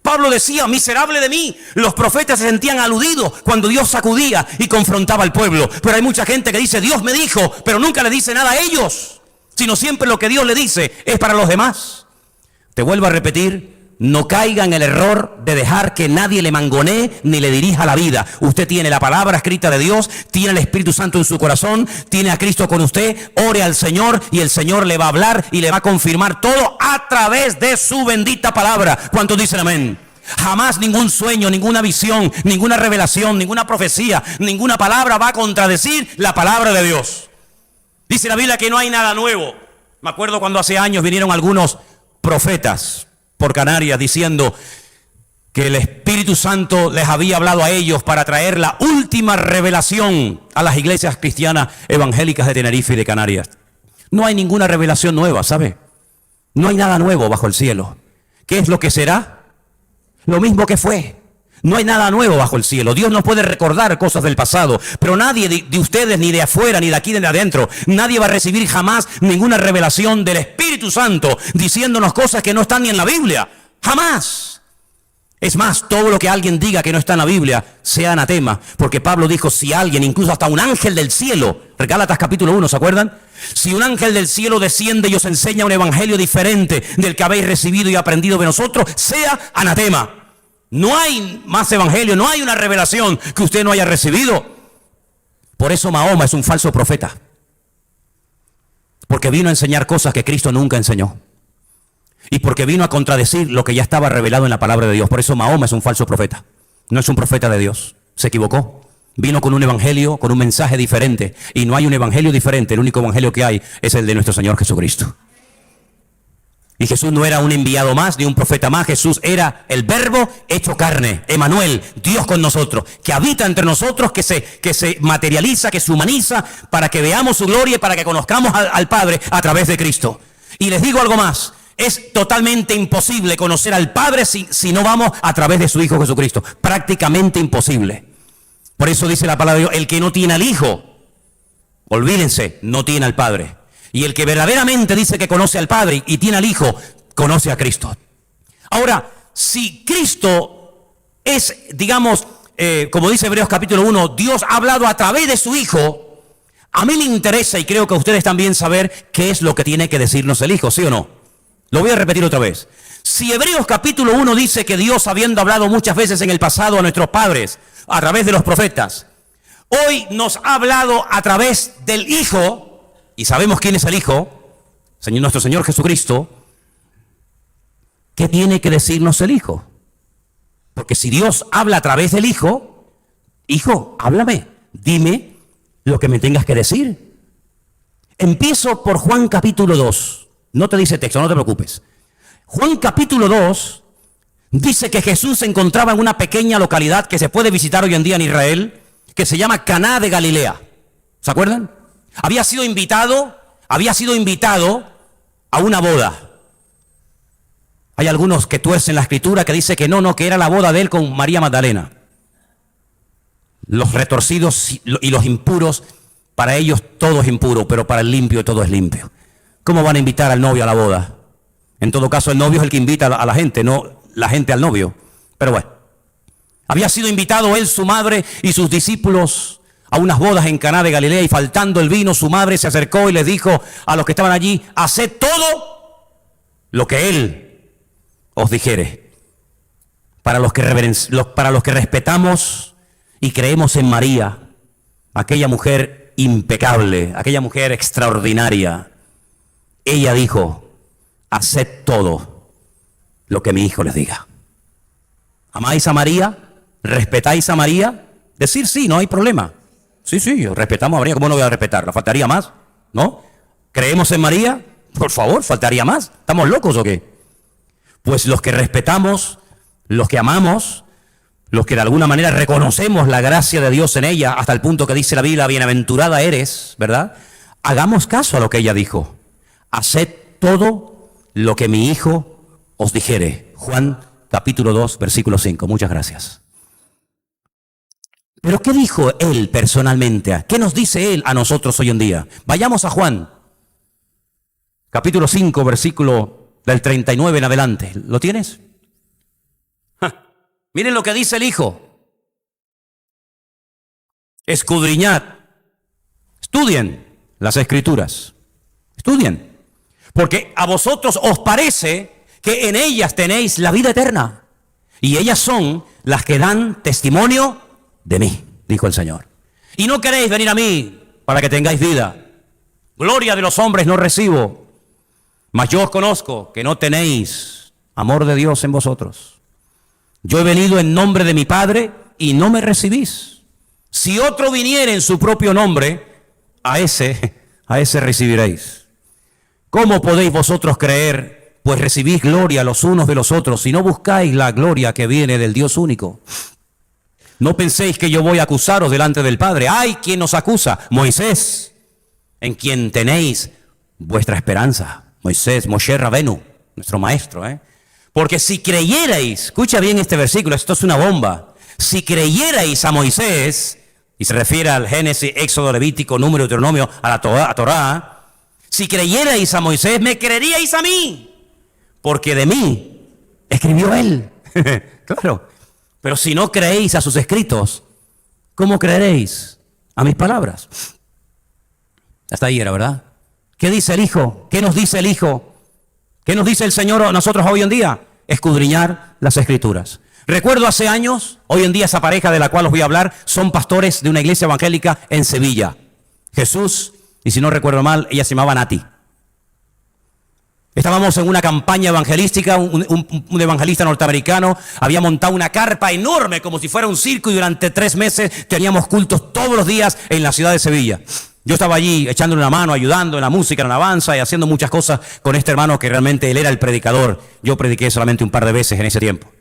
Pablo decía, miserable de mí. Los profetas se sentían aludidos cuando Dios sacudía y confrontaba al pueblo. Pero hay mucha gente que dice, Dios me dijo, pero nunca le dice nada a ellos, sino siempre lo que Dios le dice es para los demás. Te vuelvo a repetir, no caiga en el error de dejar que nadie le mangonee ni le dirija la vida. Usted tiene la palabra escrita de Dios, tiene el Espíritu Santo en su corazón, tiene a Cristo con usted, ore al Señor y el Señor le va a hablar y le va a confirmar todo a través de su bendita palabra. ¿Cuántos dicen amén? Jamás ningún sueño, ninguna visión, ninguna revelación, ninguna profecía, ninguna palabra va a contradecir la palabra de Dios. Dice la Biblia que no hay nada nuevo. Me acuerdo cuando hace años vinieron algunos profetas por Canarias diciendo que el Espíritu Santo les había hablado a ellos para traer la última revelación a las iglesias cristianas evangélicas de Tenerife y de Canarias. No hay ninguna revelación nueva, ¿sabe? No hay nada nuevo bajo el cielo. ¿Qué es lo que será? Lo mismo que fue. No hay nada nuevo bajo el cielo. Dios no puede recordar cosas del pasado, pero nadie de ustedes, ni de afuera, ni de aquí, ni de adentro, nadie va a recibir jamás ninguna revelación del Espíritu Santo diciéndonos cosas que no están ni en la Biblia. Jamás. Es más, todo lo que alguien diga que no está en la Biblia sea anatema, porque Pablo dijo, si alguien, incluso hasta un ángel del cielo, Gálatas capítulo 1, ¿se acuerdan? Si un ángel del cielo desciende y os enseña un evangelio diferente del que habéis recibido y aprendido de nosotros, sea anatema. No hay más evangelio, no hay una revelación que usted no haya recibido. Por eso Mahoma es un falso profeta, porque vino a enseñar cosas que Cristo nunca enseñó, y porque vino a contradecir lo que ya estaba revelado en la palabra de Dios. Por eso Mahoma es un falso profeta, no es un profeta de Dios, se equivocó. Vino con un evangelio, con un mensaje diferente, y no hay un evangelio diferente. El único evangelio que hay es el de nuestro Señor Jesucristo. Y Jesús no era un enviado más, ni un profeta más. Jesús era el Verbo hecho carne, Emmanuel, Dios con nosotros, que habita entre nosotros, que se materializa, que se humaniza, para que veamos su gloria y para que conozcamos al Padre a través de Cristo. Y les digo algo más, es totalmente imposible conocer al Padre si no vamos a través de su Hijo Jesucristo. Prácticamente imposible. Por eso dice la palabra de Dios, el que no tiene al Hijo, olvídense, no tiene al Padre. Y el que verdaderamente dice que conoce al Padre y tiene al Hijo, conoce a Cristo. Ahora, si Cristo es, digamos, como dice Hebreos capítulo 1, Dios ha hablado a través de su Hijo, a mí me interesa, y creo que a ustedes también, saber qué es lo que tiene que decirnos el Hijo, ¿sí o no? Lo voy a repetir otra vez. Si Hebreos capítulo 1 dice que Dios, habiendo hablado muchas veces en el pasado a nuestros padres, a través de los profetas, hoy nos ha hablado a través del Hijo, y sabemos quién es el Hijo, nuestro Señor Jesucristo, ¿qué tiene que decirnos el Hijo? Porque si Dios habla a través del Hijo, Hijo, háblame, dime lo que me tengas que decir. Empiezo por Juan capítulo 2. No te dice texto, no te preocupes. Juan capítulo 2 dice que Jesús se encontraba en una pequeña localidad que se puede visitar hoy en día en Israel, que se llama Caná de Galilea. ¿Se acuerdan? Había sido invitado a una boda. Hay algunos que tuercen la escritura que dice que no, que era la boda de él con María Magdalena. Los retorcidos y los impuros, para ellos todo es impuro, pero para el limpio todo es limpio. ¿Cómo van a invitar al novio a la boda? En todo caso, el novio es el que invita a la gente, no la gente al novio. Pero bueno, había sido invitado él, su madre y sus discípulos a unas bodas en Caná de Galilea, y faltando el vino, su madre se acercó y les dijo a los que estaban allí: haced todo lo que él os dijere. Para los que respetamos y creemos en María, aquella mujer impecable, aquella mujer extraordinaria, ella dijo: haced todo lo que mi hijo les diga. ¿Amáis a María? ¿Respetáis a María? Decir sí, no hay problema. Sí, respetamos a María. ¿Cómo no voy a respetarla? ¿Faltaría más? ¿No? ¿Creemos en María? Por favor, ¿faltaría más? ¿Estamos locos o qué? Pues los que respetamos, los que amamos, los que de alguna manera reconocemos la gracia de Dios en ella, hasta el punto que dice la Biblia: bienaventurada eres, ¿verdad? Hagamos caso a lo que ella dijo. Haced todo lo que mi hijo os dijere. Juan capítulo 2, versículo 5. Muchas gracias. Pero ¿qué dijo él personalmente? ¿Qué nos dice él a nosotros hoy en día? Vayamos a Juan capítulo 5, versículo del 39 en adelante. ¿Lo tienes? Miren lo que dice el Hijo. Escudriñad, estudien las Escrituras, estudien, porque a vosotros os parece que en ellas tenéis la vida eterna, y ellas son las que dan testimonio de mí, dijo el Señor. Y no queréis venir a mí para que tengáis vida. Gloria de los hombres no recibo, mas yo os conozco que no tenéis amor de Dios en vosotros. Yo he venido en nombre de mi Padre y no me recibís. Si otro viniere en su propio nombre, a ese recibiréis. ¿Cómo podéis vosotros creer? Pues recibís gloria los unos de los otros, si no buscáis la gloria que viene del Dios único. No penséis que yo voy a acusaros delante del Padre. ¡Ay! ¿Quién nos acusa? Moisés, en quien tenéis vuestra esperanza. Moisés, Moshe Rabenu, nuestro maestro, Porque si creyerais, escucha bien este versículo, esto es una bomba. Si creyerais a Moisés, y se refiere al Génesis, Éxodo, Levítico, Número, Deuteronomio, a la Torá, si creyerais a Moisés, me creeríais a mí, porque de mí escribió él. Claro, pero si no creéis a sus escritos, ¿cómo creeréis a mis palabras? Hasta ahí era, ¿verdad? ¿Qué dice el Hijo? ¿Qué nos dice el Hijo? ¿Qué nos dice el Señor a nosotros hoy en día? Escudriñar las Escrituras. Recuerdo hace años, hoy en día esa pareja de la cual os voy a hablar son pastores de una iglesia evangélica en Sevilla. Jesús, y si no recuerdo mal, ella se llamaba Nati. Estábamos en una campaña evangelística, un evangelista norteamericano había montado una carpa enorme como si fuera un circo, y durante 3 meses teníamos cultos todos los días en la ciudad de Sevilla. Yo estaba allí echándole una mano, ayudando en la música, en la alabanza y haciendo muchas cosas con este hermano que realmente él era el predicador. Yo prediqué solamente un par de veces en ese tiempo.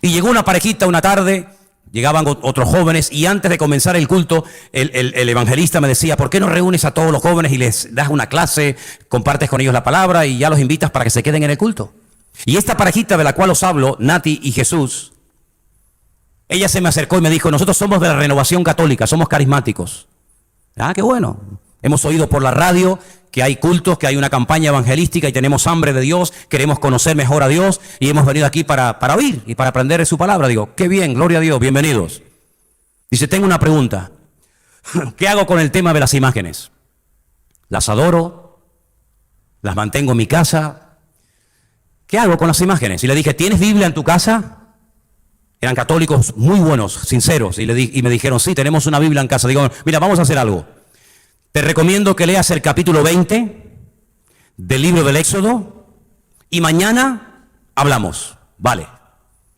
Y llegó una parejita una tarde, llegaban otros jóvenes, y antes de comenzar el culto, el evangelista me decía: ¿por qué no reúnes a todos los jóvenes y les das una clase, compartes con ellos la palabra y ya los invitas para que se queden en el culto? Y esta parejita de la cual os hablo, Nati y Jesús, ella se me acercó y me dijo: nosotros somos de la Renovación Católica, somos carismáticos. Ah, qué bueno. Hemos oído por la radio que hay cultos, que hay una campaña evangelística y tenemos hambre de Dios, queremos conocer mejor a Dios y hemos venido aquí para oír y para aprender de su palabra. Digo, qué bien, gloria a Dios, bienvenidos. Dice, tengo una pregunta. ¿Qué hago con el tema de las imágenes? ¿Las adoro? ¿Las mantengo en mi casa? ¿Qué hago con las imágenes? Y le dije, ¿tienes Biblia en tu casa? Eran católicos muy buenos, sinceros, y me dijeron, sí, tenemos una Biblia en casa. Digo, mira, vamos a hacer algo. Te recomiendo que leas el capítulo 20 del libro del Éxodo y mañana hablamos. Vale.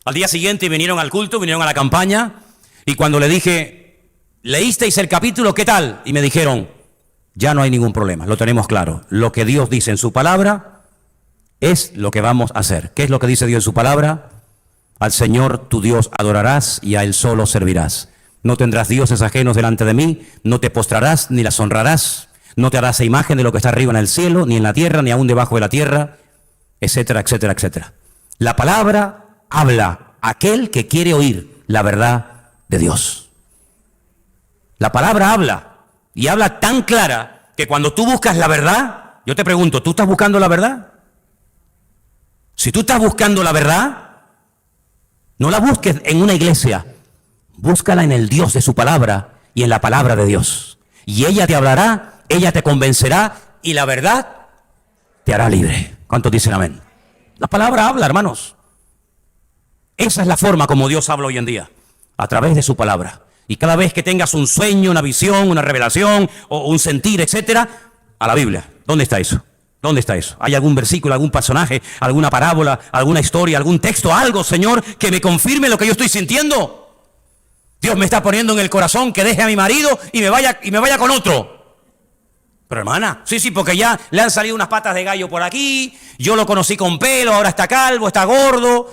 Al día siguiente vinieron al culto, vinieron a la campaña, y cuando le dije, ¿leísteis el capítulo? ¿Qué tal? Y me dijeron, ya no hay ningún problema, lo tenemos claro. Lo que Dios dice en su palabra es lo que vamos a hacer. ¿Qué es lo que dice Dios en su palabra? Al Señor tu Dios adorarás y a Él solo servirás. No tendrás dioses ajenos delante de mí, no te postrarás ni las honrarás, no te harás imagen de lo que está arriba en el cielo, ni en la tierra, ni aún debajo de la tierra, etcétera, etcétera, etcétera. La palabra habla a aquel que quiere oír la verdad de Dios. La palabra habla, y habla tan clara que cuando tú buscas la verdad, yo te pregunto, ¿tú estás buscando la verdad? Si tú estás buscando la verdad, no la busques en una iglesia, búscala en el Dios de su palabra y en la palabra de Dios. Y ella te hablará, ella te convencerá y la verdad te hará libre. ¿Cuántos dicen amén? La palabra habla, hermanos. Esa es la forma como Dios habla hoy en día, a través de su palabra. Y cada vez que tengas un sueño, una visión, una revelación o un sentir, etcétera, a la Biblia. ¿Dónde está eso? ¿Dónde está eso? ¿Hay algún versículo, algún personaje, alguna parábola, alguna historia, algún texto, algo, Señor, que me confirme lo que yo estoy sintiendo? Dios me está poniendo en el corazón que deje a mi marido y me vaya con otro. Pero hermana, sí, porque ya le han salido unas patas de gallo por aquí, yo lo conocí con pelo, ahora está calvo, está gordo,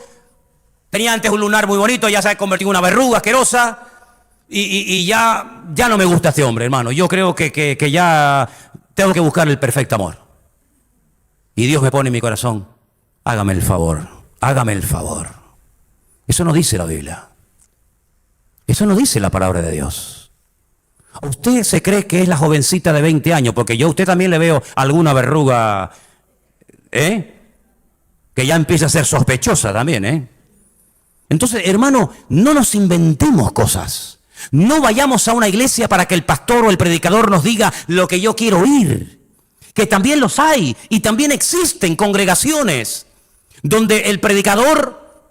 tenía antes un lunar muy bonito, ya se ha convertido en una verruga asquerosa y ya no me gusta este hombre, hermano. Yo creo que ya tengo que buscar el perfecto amor. Y Dios me pone en mi corazón, hágame el favor, hágame el favor. Eso no dice la Biblia. Eso no dice la palabra de Dios. Usted se cree que es la jovencita de 20 años, porque yo a usted también le veo alguna verruga, que ya empieza a ser sospechosa también, Entonces, hermano, no nos inventemos cosas. No vayamos a una iglesia para que el pastor o el predicador nos diga lo que yo quiero oír. Que también los hay y también existen congregaciones donde el predicador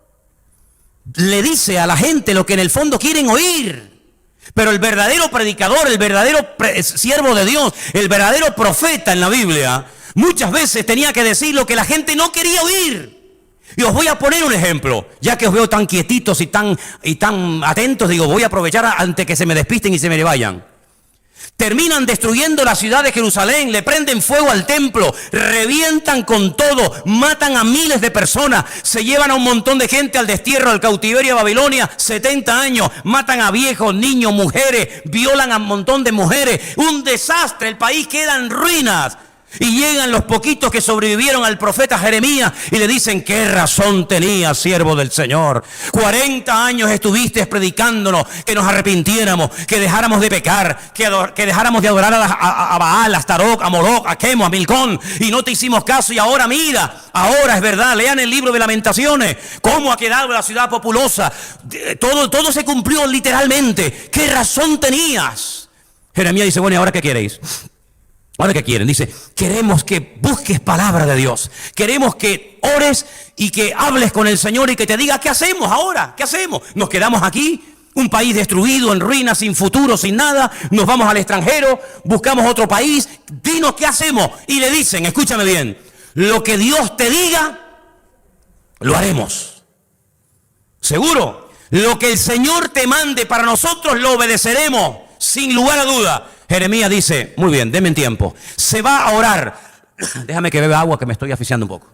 le dice a la gente lo que en el fondo quieren oír. Pero el verdadero predicador, el verdadero siervo de Dios, el verdadero profeta en la Biblia, muchas veces tenía que decir lo que la gente no quería oír. Y os voy a poner un ejemplo, ya que os veo tan quietitos y tan atentos, digo, voy a aprovechar antes que se me despisten y se me vayan. Terminan destruyendo la ciudad de Jerusalén, le prenden fuego al templo, revientan con todo, matan a miles de personas, se llevan a un montón de gente al destierro, al cautiverio a Babilonia, 70 años, matan a viejos, niños, mujeres, violan a un montón de mujeres, un desastre, el país queda en ruinas. Y llegan los poquitos que sobrevivieron al profeta Jeremías y le dicen, ¿qué razón tenía, siervo del Señor? 40 años estuviste predicándonos que nos arrepintiéramos, que dejáramos de pecar, que dejáramos de adorar a Baal, a Astarot, a Moloch, a Quemo, a Milcón, y no te hicimos caso. Y ahora mira, ahora es verdad, lean el libro de Lamentaciones, cómo ha quedado la ciudad populosa. Todo se cumplió literalmente. ¿Qué razón tenías? Jeremías dice, bueno, ¿y ahora qué queréis? ¿Ahora qué quieren? Dice, queremos que busques palabra de Dios. Queremos que ores y que hables con el Señor y que te diga, ¿qué hacemos ahora? ¿Qué hacemos? ¿Nos quedamos aquí? Un país destruido, en ruinas, sin futuro, sin nada. Nos vamos al extranjero, buscamos otro país. Dinos qué hacemos. Y le dicen, escúchame bien, lo que Dios te diga, lo haremos. ¿Seguro? Lo que el Señor te mande para nosotros, lo obedeceremos, sin lugar a duda. Jeremías dice, muy bien, denme tiempo. Se va a orar. Déjame que beba agua que me estoy asfixiando un poco.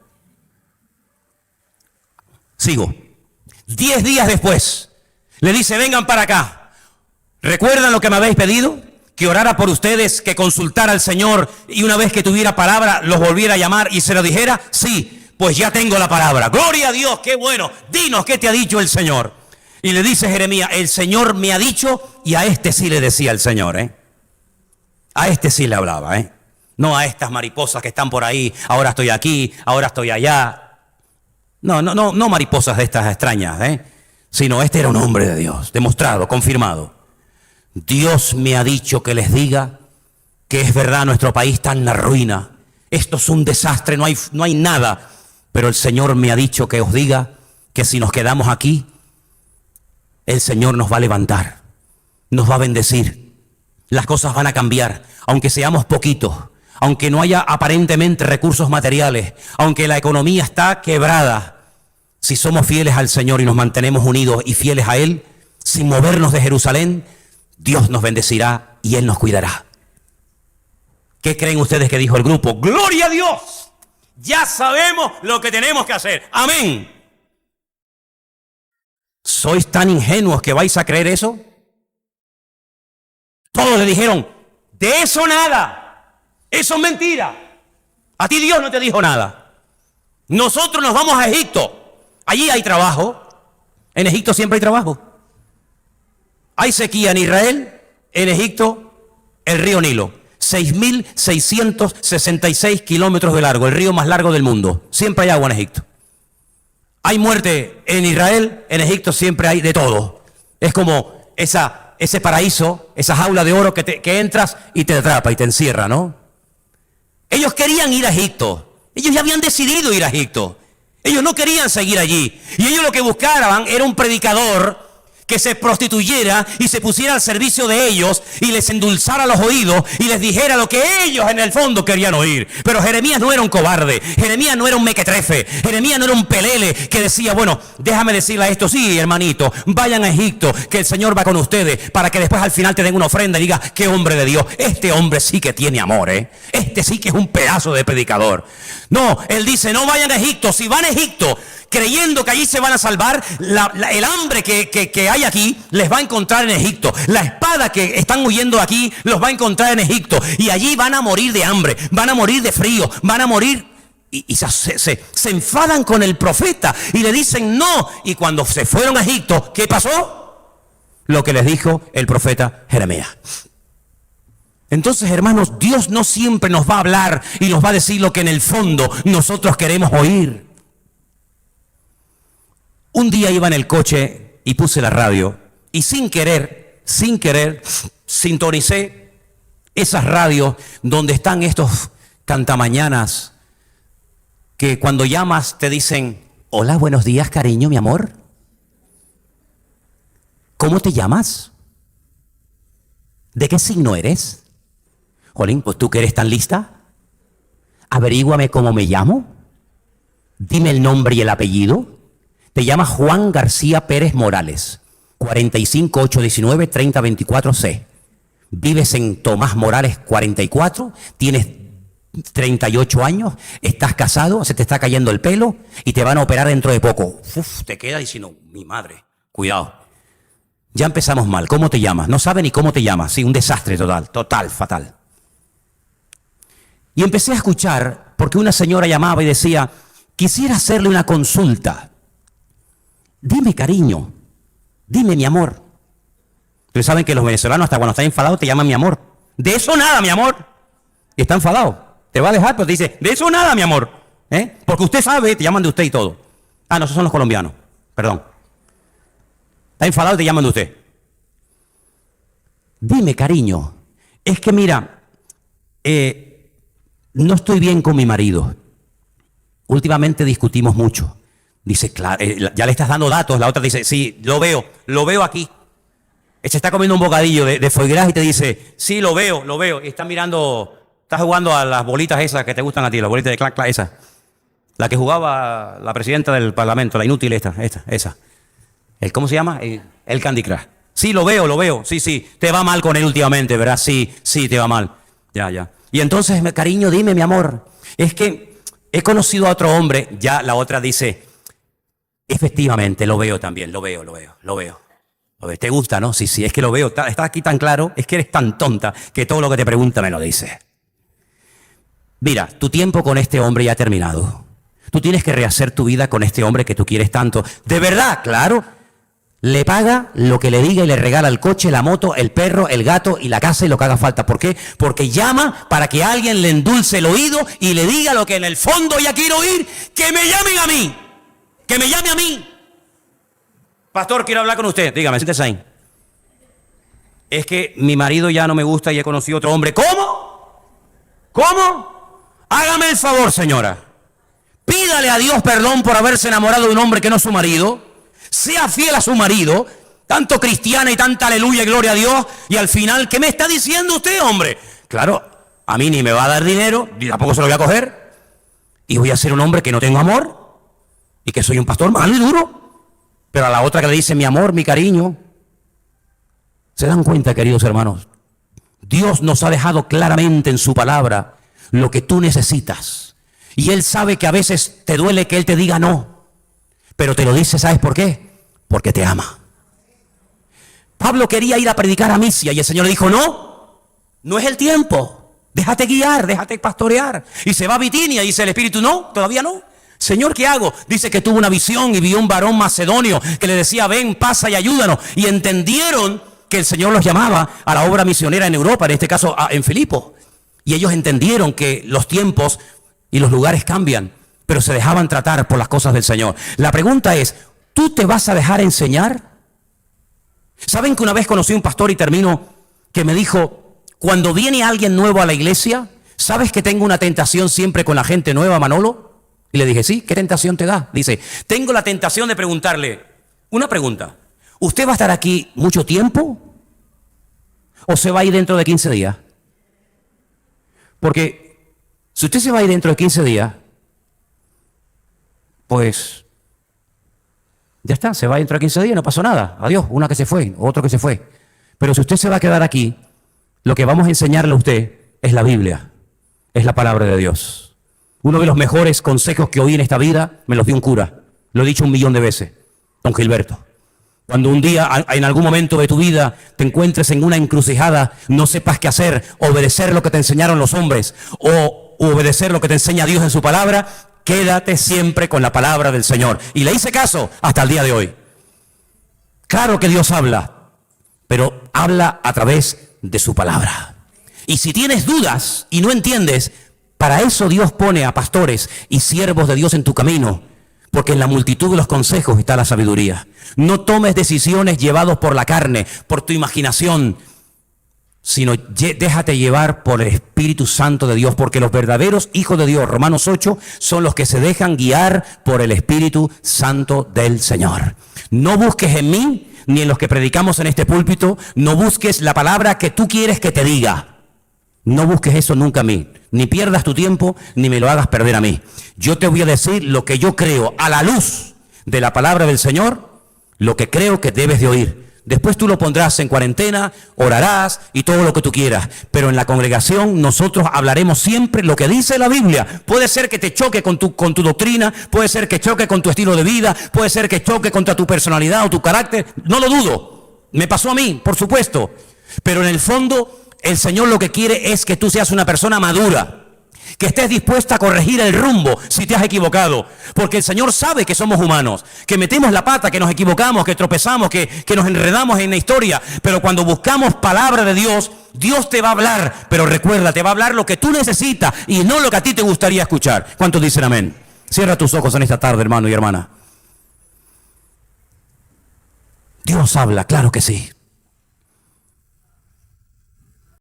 Sigo. 10 días después, le dice, vengan para acá. ¿Recuerdan lo que me habéis pedido? Que orara por ustedes, que consultara al Señor y una vez que tuviera palabra, los volviera a llamar y se lo dijera. Sí, pues ya tengo la palabra. Gloria a Dios, qué bueno. Dinos qué te ha dicho el Señor. Y le dice Jeremías, el Señor me ha dicho, y a este sí le decía el Señor, A este sí le hablaba, No a estas mariposas que están por ahí, ahora estoy aquí, ahora estoy allá. No mariposas de estas extrañas, Sino este era un hombre de Dios, demostrado, confirmado. Dios me ha dicho que les diga que es verdad, nuestro país está en la ruina. Esto es un desastre, no hay nada. Pero el Señor me ha dicho que os diga que si nos quedamos aquí, el Señor nos va a levantar, nos va a bendecir. Las cosas van a cambiar, aunque seamos poquitos, aunque no haya aparentemente recursos materiales, aunque la economía está quebrada. Si somos fieles al Señor y nos mantenemos unidos y fieles a Él, sin movernos de Jerusalén, Dios nos bendecirá y Él nos cuidará. ¿Qué creen ustedes que dijo el grupo? ¡Gloria a Dios! Ya sabemos lo que tenemos que hacer. ¡Amén! ¿Sois tan ingenuos que vais a creer eso? Todos le dijeron, de eso nada. Eso es mentira. A ti Dios no te dijo nada. Nosotros nos vamos a Egipto. Allí hay trabajo. En Egipto siempre hay trabajo. Hay sequía en Israel. En Egipto, el río Nilo. 6.666 kilómetros de largo. El río más largo del mundo. Siempre hay agua en Egipto. Hay muerte en Israel. En Egipto siempre hay de todo. Es como ese paraíso, esa jaula de oro que entras y te atrapa y te encierra, ¿no? Ellos querían ir a Egipto. Ellos ya habían decidido ir a Egipto. Ellos no querían seguir allí. Y ellos lo que buscaban era un predicador que se prostituyera y se pusiera al servicio de ellos y les endulzara los oídos y les dijera lo que ellos en el fondo querían oír. Pero Jeremías no era un cobarde, Jeremías no era un mequetrefe, Jeremías no era un pelele que decía, bueno, déjame decirle a esto, sí, hermanito, vayan a Egipto, que el Señor va con ustedes, para que después al final te den una ofrenda y diga, qué hombre de Dios, este hombre sí que tiene amor, este sí que es un pedazo de predicador. No, él dice, no vayan a Egipto, si van a Egipto creyendo que allí se van a salvar, el hambre que hay aquí les va a encontrar en Egipto. La espada que están huyendo aquí los va a encontrar en Egipto. Y allí van a morir de hambre, van a morir de frío, van a morir. Y se enfadan con el profeta y le dicen no. Y cuando se fueron a Egipto, ¿qué pasó? Lo que les dijo el profeta Jeremías. Entonces, hermanos, Dios no siempre nos va a hablar y nos va a decir lo que en el fondo nosotros queremos oír. Un día iba en el coche y puse la radio y sin querer, sintonicé esas radios donde están estos cantamañanas que cuando llamas te dicen, hola, buenos días, cariño, mi amor. ¿Cómo te llamas? ¿De qué signo eres? Jolín, pues tú que eres tan lista, averíguame cómo me llamo, dime el nombre y el apellido. Te llamas Juan García Pérez Morales, 45819-3024C. Vives en Tomás Morales 44, tienes 38 años, estás casado, se te está cayendo el pelo y te van a operar dentro de poco. Uf, te queda diciendo, mi madre, cuidado. Ya empezamos mal. ¿Cómo te llamas? No sabe ni cómo te llamas. Sí, un desastre total, fatal. Y empecé a escuchar, porque una señora llamaba y decía, quisiera hacerle una consulta. Dime, cariño, dime, mi amor. Ustedes saben que los venezolanos hasta cuando están enfadados te llaman mi amor. De eso nada, mi amor. Y está enfadado. Te va a dejar, pero te dice, de eso nada, mi amor. Porque usted sabe, te llaman de usted y todo. Ah, no, esos son los colombianos. Perdón. Está enfadado y te llaman de usted. Dime, cariño, es que mira, no estoy bien con mi marido. Últimamente discutimos mucho. Dice, claro, ya le estás dando datos. La otra dice, sí, lo veo aquí. Se está comiendo un bocadillo de foie gras y te dice, sí, lo veo. Y está mirando, estás jugando a las bolitas esas que te gustan a ti, las bolitas de clac, esas. La que jugaba la presidenta del Parlamento, la inútil esa. ¿Cómo se llama? El Candy Crush. Sí, lo veo. Sí, te va mal con él últimamente, ¿verdad? Sí, te va mal. Ya. Y entonces, cariño, dime, mi amor, es que he conocido a otro hombre. Ya la otra dice, efectivamente, lo veo también, lo veo. ¿Te gusta, no? Sí, es que lo veo. Está aquí tan claro, es que eres tan tonta que todo lo que te pregunta me lo dice. Mira, tu tiempo con este hombre ya ha terminado. Tú tienes que rehacer tu vida con este hombre que tú quieres tanto. ¿De verdad? Claro. Le paga lo que le diga y le regala el coche, la moto, el perro, el gato y la casa y lo que haga falta. ¿Por qué? Porque llama para que alguien le endulce el oído y le diga lo que en el fondo ya quiero oír, que me llamen a mí. Que me llame a mí. Pastor, quiero hablar con usted. Dígame, siéntese ahí. Es que mi marido ya no me gusta y he conocido otro hombre. ¿Cómo? Hágame el favor, señora. Pídale a Dios perdón por haberse enamorado de un hombre que no es su marido. Sea fiel a su marido. Tanto cristiana y tanta aleluya y gloria a Dios. Y al final, ¿qué me está diciendo usted, hombre? Claro, a mí ni me va a dar dinero, ni tampoco se lo voy a coger. Y voy a ser un hombre que no tengo amor. Y que soy un pastor malo y duro. Pero a la otra que le dice mi amor, mi cariño. ¿Se dan cuenta, queridos hermanos? Dios nos ha dejado claramente en su palabra lo que tú necesitas. Y Él sabe que a veces te duele que Él te diga no, pero te lo dice, ¿sabes por qué? Porque te ama. Pablo quería ir a predicar a Misia y el Señor le dijo, no es el tiempo. Déjate guiar, déjate pastorear. Y se va a Bitinia y dice el Espíritu, no, todavía no. Señor, ¿qué hago? Dice que tuvo una visión y vio un varón macedonio que le decía, ven, pasa y ayúdanos. Y entendieron que el Señor los llamaba a la obra misionera en Europa, en este caso en Filipo. Y ellos entendieron que los tiempos y los lugares cambian, pero se dejaban tratar por las cosas del Señor. La pregunta es, ¿tú te vas a dejar enseñar? ¿Saben que una vez conocí a un pastor y termino que me dijo, cuando viene alguien nuevo a la iglesia, ¿sabes que tengo una tentación siempre con la gente nueva, Manolo? Y le dije, sí, ¿qué tentación te da? Dice, tengo la tentación de preguntarle una pregunta. ¿Usted va a estar aquí mucho tiempo? ¿O se va a ir dentro de 15 días? Porque si usted se va a ir dentro de 15 días, pues ya está, se va dentro de 15 días, no pasó nada. Adiós, una que se fue, otro que se fue. Pero si usted se va a quedar aquí, lo que vamos a enseñarle a usted es la Biblia, es la palabra de Dios. Uno de los mejores consejos que oí en esta vida me los dio un cura. Lo he dicho 1.000.000 de veces, don Gilberto. Cuando un día, en algún momento de tu vida, te encuentres en una encrucijada, no sepas qué hacer, obedecer lo que te enseñaron los hombres o obedecer lo que te enseña Dios en su palabra, quédate siempre con la palabra del Señor. Y le hice caso hasta el día de hoy. Claro que Dios habla, pero habla a través de su palabra. Y si tienes dudas y no entiendes, para eso Dios pone a pastores y siervos de Dios en tu camino, porque en la multitud de los consejos está la sabiduría. No tomes decisiones llevados por la carne, por tu imaginación, sino déjate llevar por el Espíritu Santo de Dios, porque los verdaderos hijos de Dios, Romanos 8, son los que se dejan guiar por el Espíritu Santo del Señor. No busques en mí, ni en los que predicamos en este púlpito, no busques la palabra que tú quieres que te diga. No busques eso nunca a mí, ni pierdas tu tiempo, ni me lo hagas perder a mí. Yo te voy a decir lo que yo creo a la luz de la palabra del Señor, lo que creo que debes de oír. Después tú lo pondrás en cuarentena, orarás y todo lo que tú quieras. Pero en la congregación nosotros hablaremos siempre lo que dice la Biblia. Puede ser que te choque con tu doctrina, puede ser que choque con tu estilo de vida, puede ser que choque contra tu personalidad o tu carácter. No lo dudo. Me pasó a mí, por supuesto. Pero en el fondo, el Señor lo que quiere es que tú seas una persona madura, que estés dispuesta a corregir el rumbo si te has equivocado, porque el Señor sabe que somos humanos, que metemos la pata, que nos equivocamos, que tropezamos, que nos enredamos en la historia, pero cuando buscamos palabra de Dios, Dios te va a hablar, pero recuerda, te va a hablar lo que tú necesitas y no lo que a ti te gustaría escuchar. ¿Cuántos dicen amén? Cierra tus ojos en esta tarde, hermano y hermana. Dios habla, claro que sí.